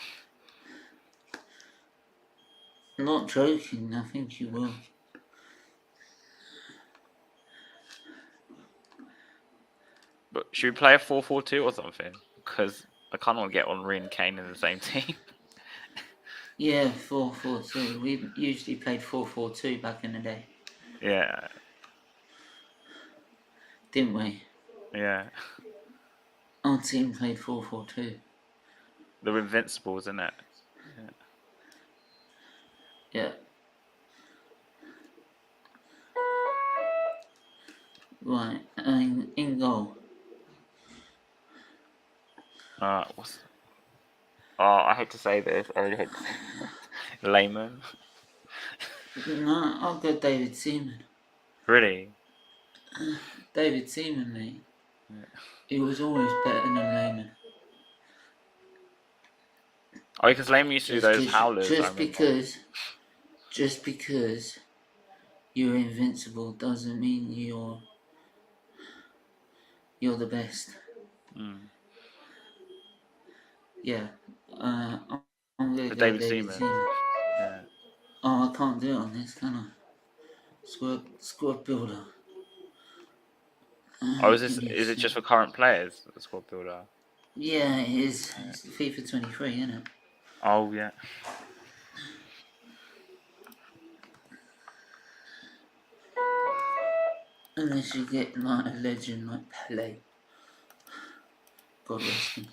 Not joking. I think you will. But should we play a 4-4-2 or something? Because I kind of want to get Henry and Kane in the same team. Yeah, 4-4-2. We usually played 4-4-2 back in the day, Yeah. didn't we? Yeah. Our team played 4-4-2. They're invincibles, isn't it? Yeah. Right, in goal. What's... Oh, I hate to say this. I really hate to say this. Layman. No, I'll go David Seaman. Really? David Seaman, mate. Yeah. He was always better than Lehman. Oh, because Layman used to do those howlers. Just because you're invincible doesn't mean you're the best. Yeah. I'm gonna go David David Seaman. Seaman. Yeah. Oh, I can't do it on this, can I? Squad builder. Oh, is it just for current players, the squad builder? Yeah, it is. It's FIFA 23, isn't it? Oh, yeah. Unless you get like a legend like Pele. God rest him.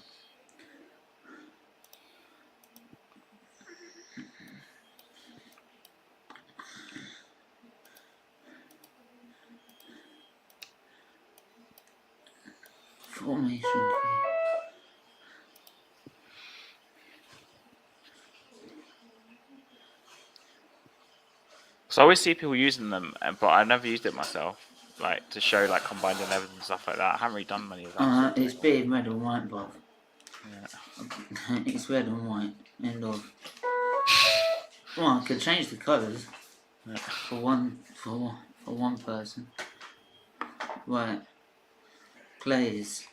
Formation key. So I always see people using them, but I never used it myself. like to show like combined 11s and stuff like that. I haven't really done many of that. It's being red and white, Bob. Yeah. It's red and white. End of. Well, I could change the colours for one person. Right. Players.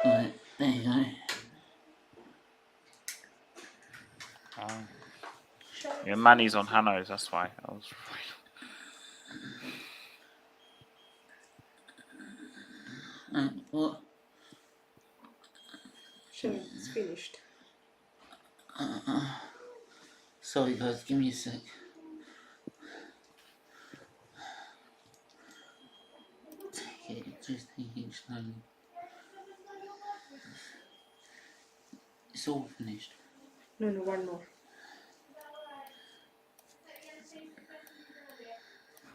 Right, there you go. Yeah, Manny's on Hanos, that's why. I was... What? Sure, it's finished. Sorry guys, give me a sec. Just take it slowly. It's all finished. No, one more.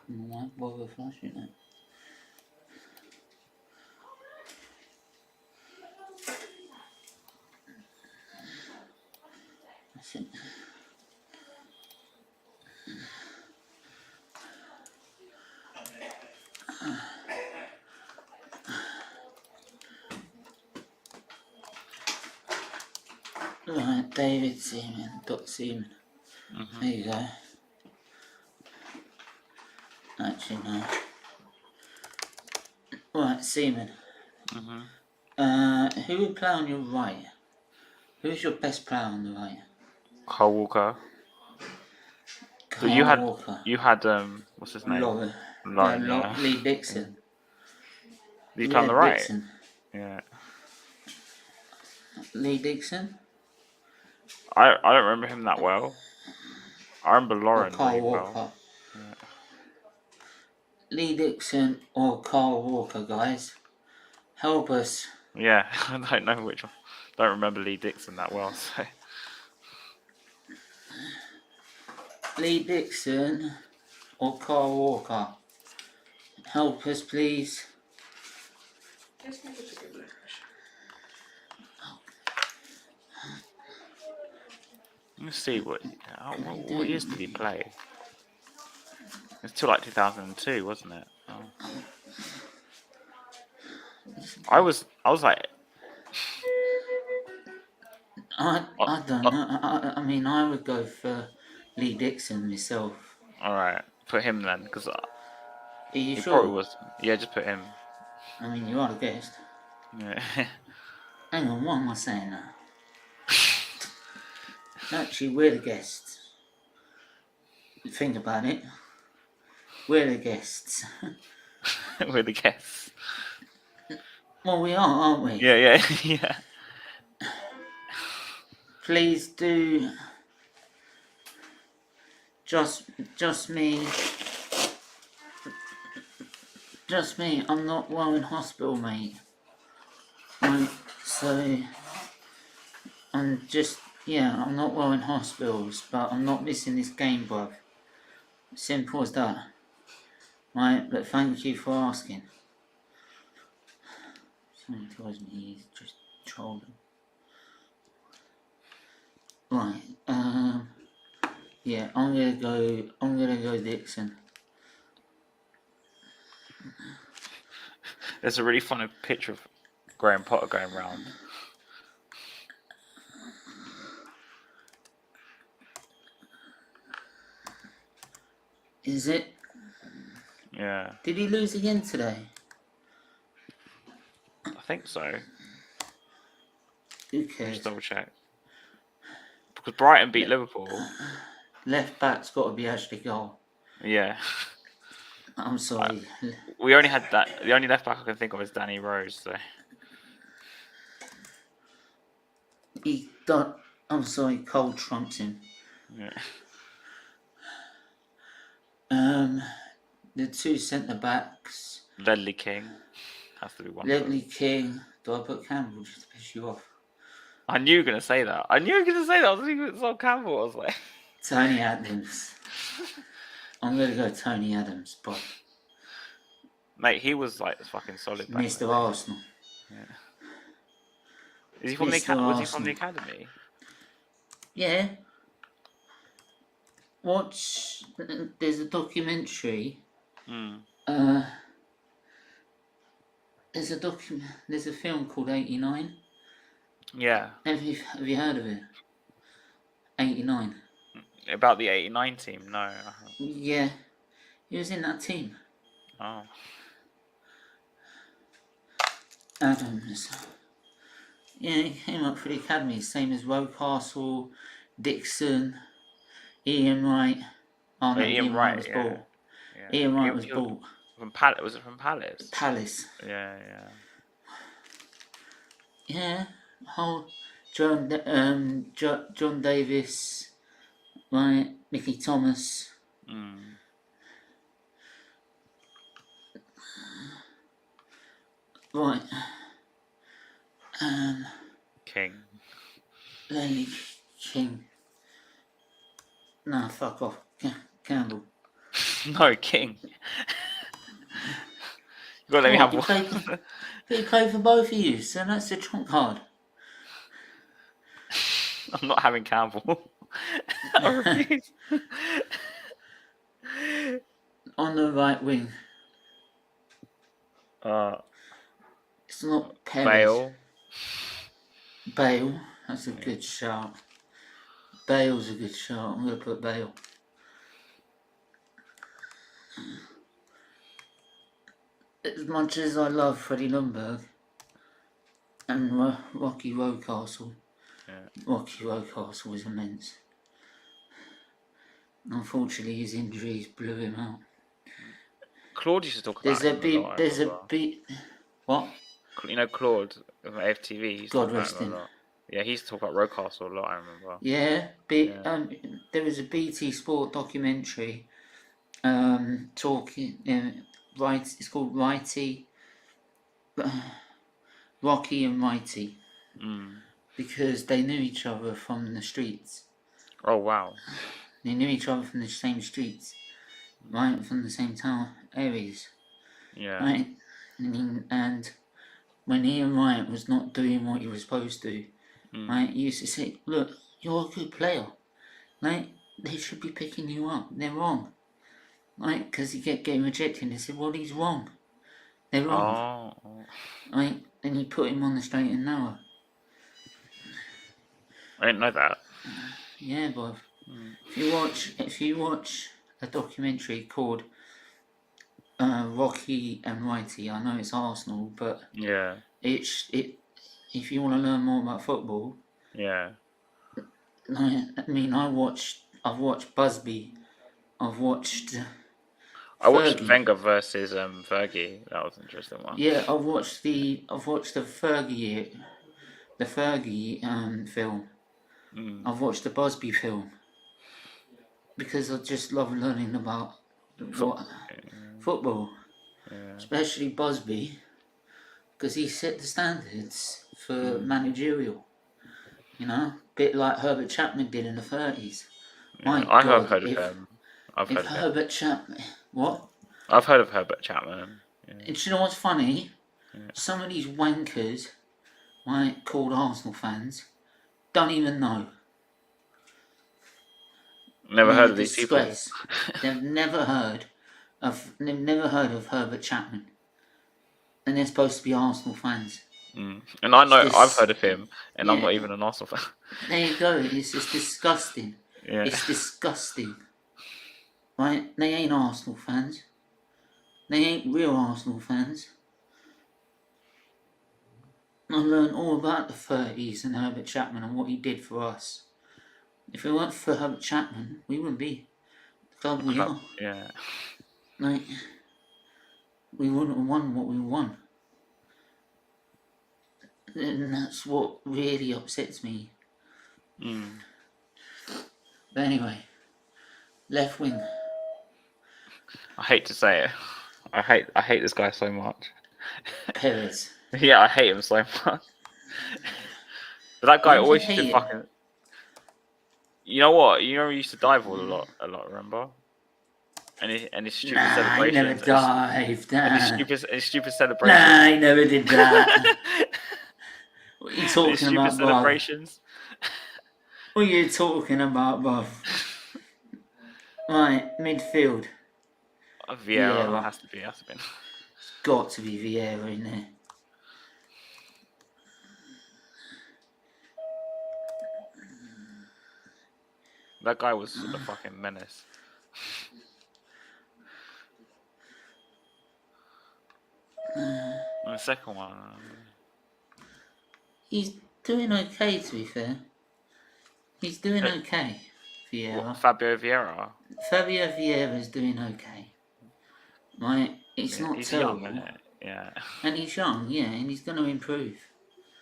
Why bother flashing it? That's it. Right, David Seaman, Doc Seaman. There you go. Actually, no. Right, Seaman. Who would play on your right? Who's your best player on the right? Carl Walker. So Carl Walker. you had what's his name? Lauren, yeah. Lee Dixon. Did he play on the right? Dixon. Yeah. Lee Dixon? I don't remember him that well. I remember Lauren Carl really Walker. well. Yeah. Lee Dixon or Carl Walker, guys. Help us. Yeah, I don't know which one. Don't remember Lee Dixon that well, so. Lee Dixon or Carl Walker? Help us, please. Just need to check your blood pressure. Let's see what years did he play? It's till like 2002, wasn't it? Oh. I was like. I don't know. I mean, I would go for Lee Dixon myself. All right, put him then, because Are you he sure? probably was. Yeah, just put him. I mean, you are the guest. Yeah. Hang on, what am I saying now? Actually, we're the guests. Think about it. We're the guests. We're the guests. Well, we are, aren't we? Yeah, yeah. Please do. Just me. Just me. I'm not well in hospital, mate. Right, so I'm not well in hospitals, but I'm not missing this game, bruv. Simple as that. Right, but thank you for asking. Someone tells me he's just trolling. Right, yeah, I'm gonna go Dixon. There's a really funny picture of Graham Potter going round. Is it? Yeah, Did he lose again today? I think so. Who cares? Just double check. Because Brighton beat Liverpool. Left back's got to be Ashley Cole. Yeah. I'm sorry. We only had that. The only left back I can think of is Danny Rose. So. I'm sorry, Cole trumps him. Yeah. The two centre backs. Ledley King has to be one. Ledley King. Do I put Campbell just to piss you off? I knew you were gonna say that. I was thinking it's on Campbell. I was like, Tony Adams. I'm gonna go Tony Adams, but Mate, he was like fucking solid back Mr. then. Arsenal. Is he from Mr. was he from the Arsenal. academy? Yeah. Watch. There's a documentary. Mm. There's a film called 89. Yeah. Have you heard of it? 89. About the '89 team? No. I haven't. Yeah. He was in that team. Oh. Adams. Yeah, he came up for the academy, same as Rocastle, Dixon, Ian Wright. Oh no, Ian Wright was bought. Yeah. Ian Wright was bought. From Palace. Was it from Palace? Palace. Yeah. Yeah. Whole John Davis, right? Mickey Thomas. Mm. Right. King. Lenny King. Nah, fuck off. Campbell. No, King. You gotta let me have one. He played for both of you, so that's the trump card. I'm not having Campbell. I refuse. On the right wing. It's not Perez. Bale. Bale. That's a good shout. Bale's a good shout. I'm going to put Bale. As much as I love Freddie Lundberg and Rocky Rocastle, Rocky Rocastle was immense. Unfortunately, his injuries blew him out. Claude used to talk about him What? You know Claude from AFTV. God rest him. Yeah, he used to talk about Rocastle a lot, I remember. Yeah, there was a BT Sport documentary talking, it's called Righty, Rocky and Righty, because they knew each other from the streets. Oh, wow. They knew each other from the same streets, right, from the same town areas. Yeah. Right, and when Ian Wright was not doing what he was supposed to, right, he used to say, look, you're a good player, right, they should be picking you up, they're wrong, right, because he kept getting rejected, and they said, well, he's wrong, they're wrong, right, and he put him on the straight and narrow. I didn't know that. Yeah, bruv. If you watch a documentary called Rocky and Righty, I know it's Arsenal, but yeah, if you want to learn more about football, yeah. I mean, I've watched Busby, I watched Wenger versus Fergie. That was an interesting one. Yeah, I've watched the Fergie film. I've watched the Busby film because I just love learning about football, especially Busby, because he set the standards for managerial. You know, bit like Herbert Chapman did in the 30s. Yeah, I have heard of him. I've heard of Herbert Chapman, what? I've heard of Herbert Chapman. Yeah. And do you know what's funny? Some of these wankers, right, called Arsenal fans, don't even know. Never heard of these people. They've never heard of Herbert Chapman, and they're supposed to be Arsenal fans. And I know I've heard of him, and I'm not even an Arsenal fan. There you go. It's just disgusting. Yeah. It's disgusting. Right? They ain't Arsenal fans. They ain't real Arsenal fans. I learned all about the 30s and Herbert Chapman and what he did for us. If it weren't for Herbert Chapman, we wouldn't be the club we are. Yeah. Like, we wouldn't have won what we won. And that's what really upsets me. But anyway, left wing. I hate to say it. I hate this guy so much. Perez. Yeah, I hate him so much. But that guy always used to fucking. You know what? You know he used to dive all a lot. Remember? And his stupid Nah, he never celebrations. dived. And Nah. his stupid celebrations. Nah, he never did that. What are you His talking stupid about, bruv? celebrations. What are you talking about, bruv? Right, midfield. Vieira has to be. Has to be. It's got to be Vieira in there. That guy was a fucking menace. And the second one. He's doing okay, to be fair. He's doing okay, Vieira. What, Fabio Vieira. Fabio Vieira's doing okay. Right, it's Yeah, not he's terrible. young, isn't it? Yeah. And he's young, yeah, and he's going to improve.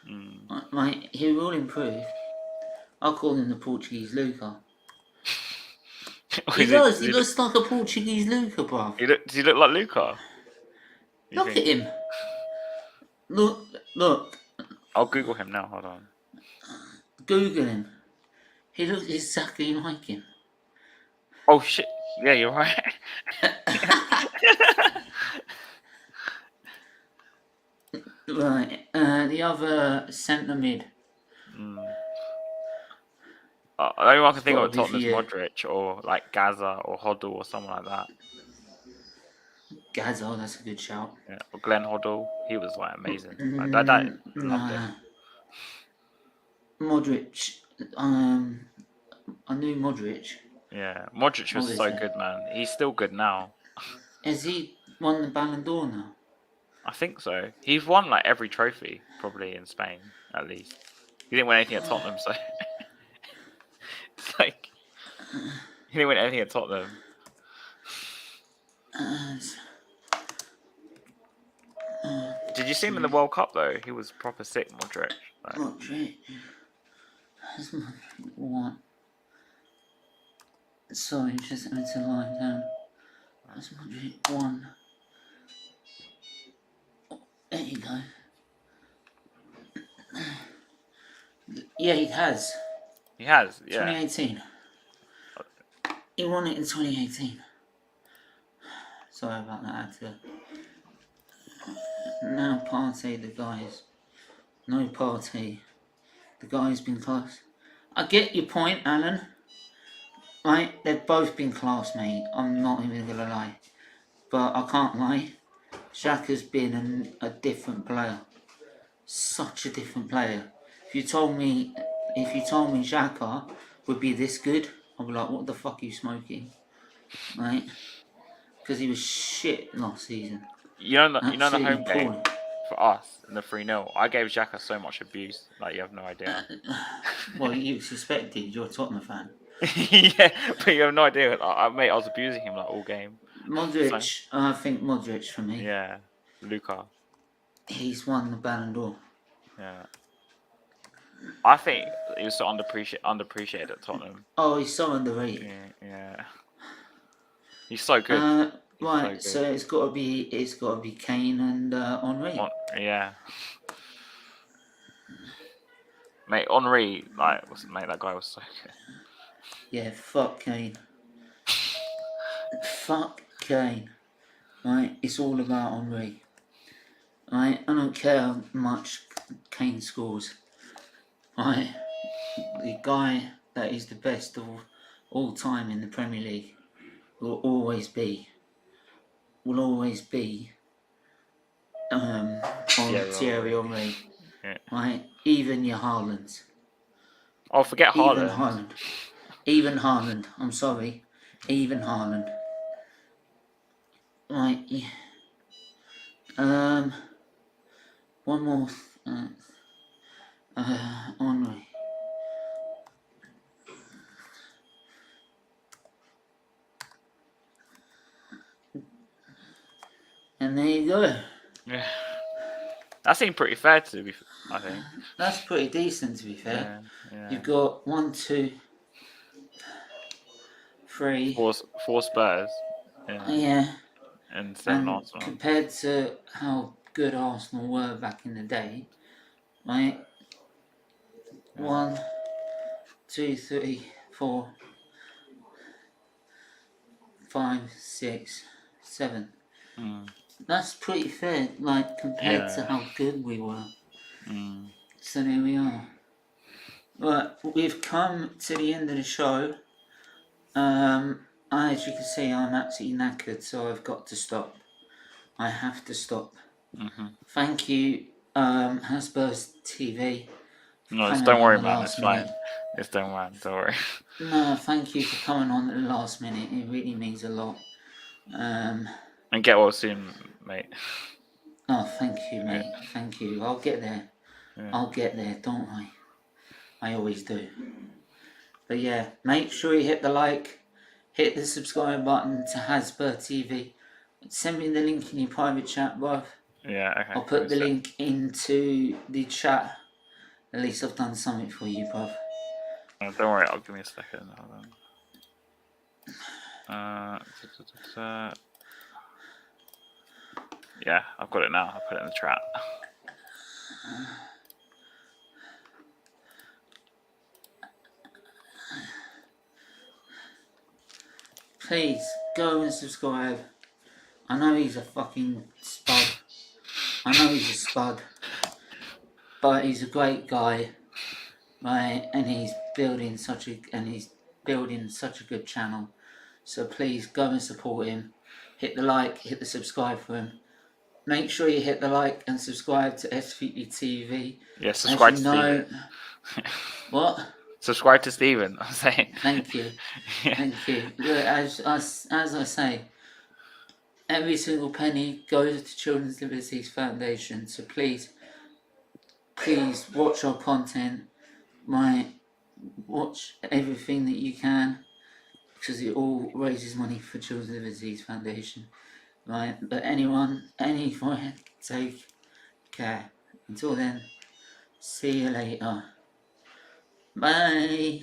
Mm. Right, he will improve. I'll call him the Portuguese Luca. He does. He looks like a Portuguese Luca, bruv. Does he look like Luca? Look at him. Look. I'll Google him now. Hold on. Google him. He looks exactly like him. Oh shit! Yeah, you're right. Right. The other centre mid. The only one I can think gotta of be Tottenham's for you. Modric or like Gaza or Hoddle or someone like that. Gazzo, that's a good shout. Yeah, or Glenn Hoddle. He was like amazing. Like, that loved him. Modric. I knew Modric. Yeah, Modric was so Obviously. good, man. He's still good now. Has he won the Ballon d'Or now? I think so. He's won like every trophy probably in Spain at least. He didn't win anything at Tottenham, so it's like he didn't win anything at Tottenham. Did you see him in the World Cup though? He was proper sick, Modric. Like, Modric. Has Modric won? Sorry, just having to lie down. Has Modric won? Oh, there you go. Yeah, he has. he has, yeah. 2018. He won it in 2018. Sorry about that. I had to. Now Partey, the guys. No Partey. The guy's been class. I get your point, Alan. Right, they've both been class, mate. I'm not even gonna lie. But I can't lie. Xhaka's been a different player. Such a different player. If you told me Xhaka would be this good, I'd be like, what the fuck are you smoking? Right? Because he was shit last season. You know the Absolutely home game poor. for us in the 3-0. I gave Xhaka so much abuse, like you have no idea. Well, you suspected. You're a Tottenham fan. Yeah, but you have no idea. Mate, I was abusing him like all game. Modric, So, I think Modric for me. yeah, Luca. He's won the Ballon d'Or. Yeah, I think he was so underappreciated at Tottenham. Oh, he's so underrated. Yeah. He's so good. Right, so so it's got to be Kane and Henry. Yeah. Mate, Henry, that guy was so good. Yeah, fuck Kane. Fuck Kane. Right, it's all about Henry. Right, I don't care how much Kane scores. Right, the guy that is the best of all time in the Premier League will always be Thierry Henry. Yeah. Right, even your Haaland. Oh, forget Haaland. Even Haaland. I'm sorry. Even Haaland. Right. Yeah. One more. Henry. And there you go. Yeah. That seemed pretty fair to be. I think. That's pretty decent, to be fair. Yeah. You've got 1, 2, 3. Four Spurs. Yeah. And 7 Arsenal. Compared to how good Arsenal were back in the day, right? 1, 2, 3, 4, 5, 6, 7. Mm. That's pretty fair, like compared to Yeah. how good we were. Mm. So there we are. But we've come to the end of the show. As you can see, I'm absolutely knackered, so I've got to stop. I have to stop. Mm-hmm. Thank you, Hotspur's TV. No, coming don't on worry, the man. last It's fine. minute. It's don't worry. Don't worry. No, thank you for coming on at the last minute. It really means a lot. And get well soon, mate. Oh, thank you, mate. Thank you. I'll get there. Yeah. I'll get there, don't I? I always do. But yeah, make sure you hit the like, hit the subscribe button to Hotspur TV. Send me the link in your private chat, bruv. Yeah. Okay. I'll put the So- link into the chat. At least I've done something for you, bruv. don't worry. I'll give me a second. Hold on. Yeah, I've got it now. I'll put it in the chat. Please, go and subscribe. I know he's a fucking spud. I know he's a spud. But he's a great guy. Right? And he's building such a good channel. So please go and support him. Hit the like, hit the subscribe for him. Make sure you hit the like and subscribe to SFeatleyTV. Yeah, subscribe As to you know, Steven. what? Subscribe to Steven. I'm saying. Thank you. Yeah. Thank you. Look, as I say, every single penny goes to Children's Liberties Foundation. So please watch our content. Watch everything that you can, because it all raises money for Children's Liberties Foundation. Right? But anyone, take care. Until then, see you later. Bye.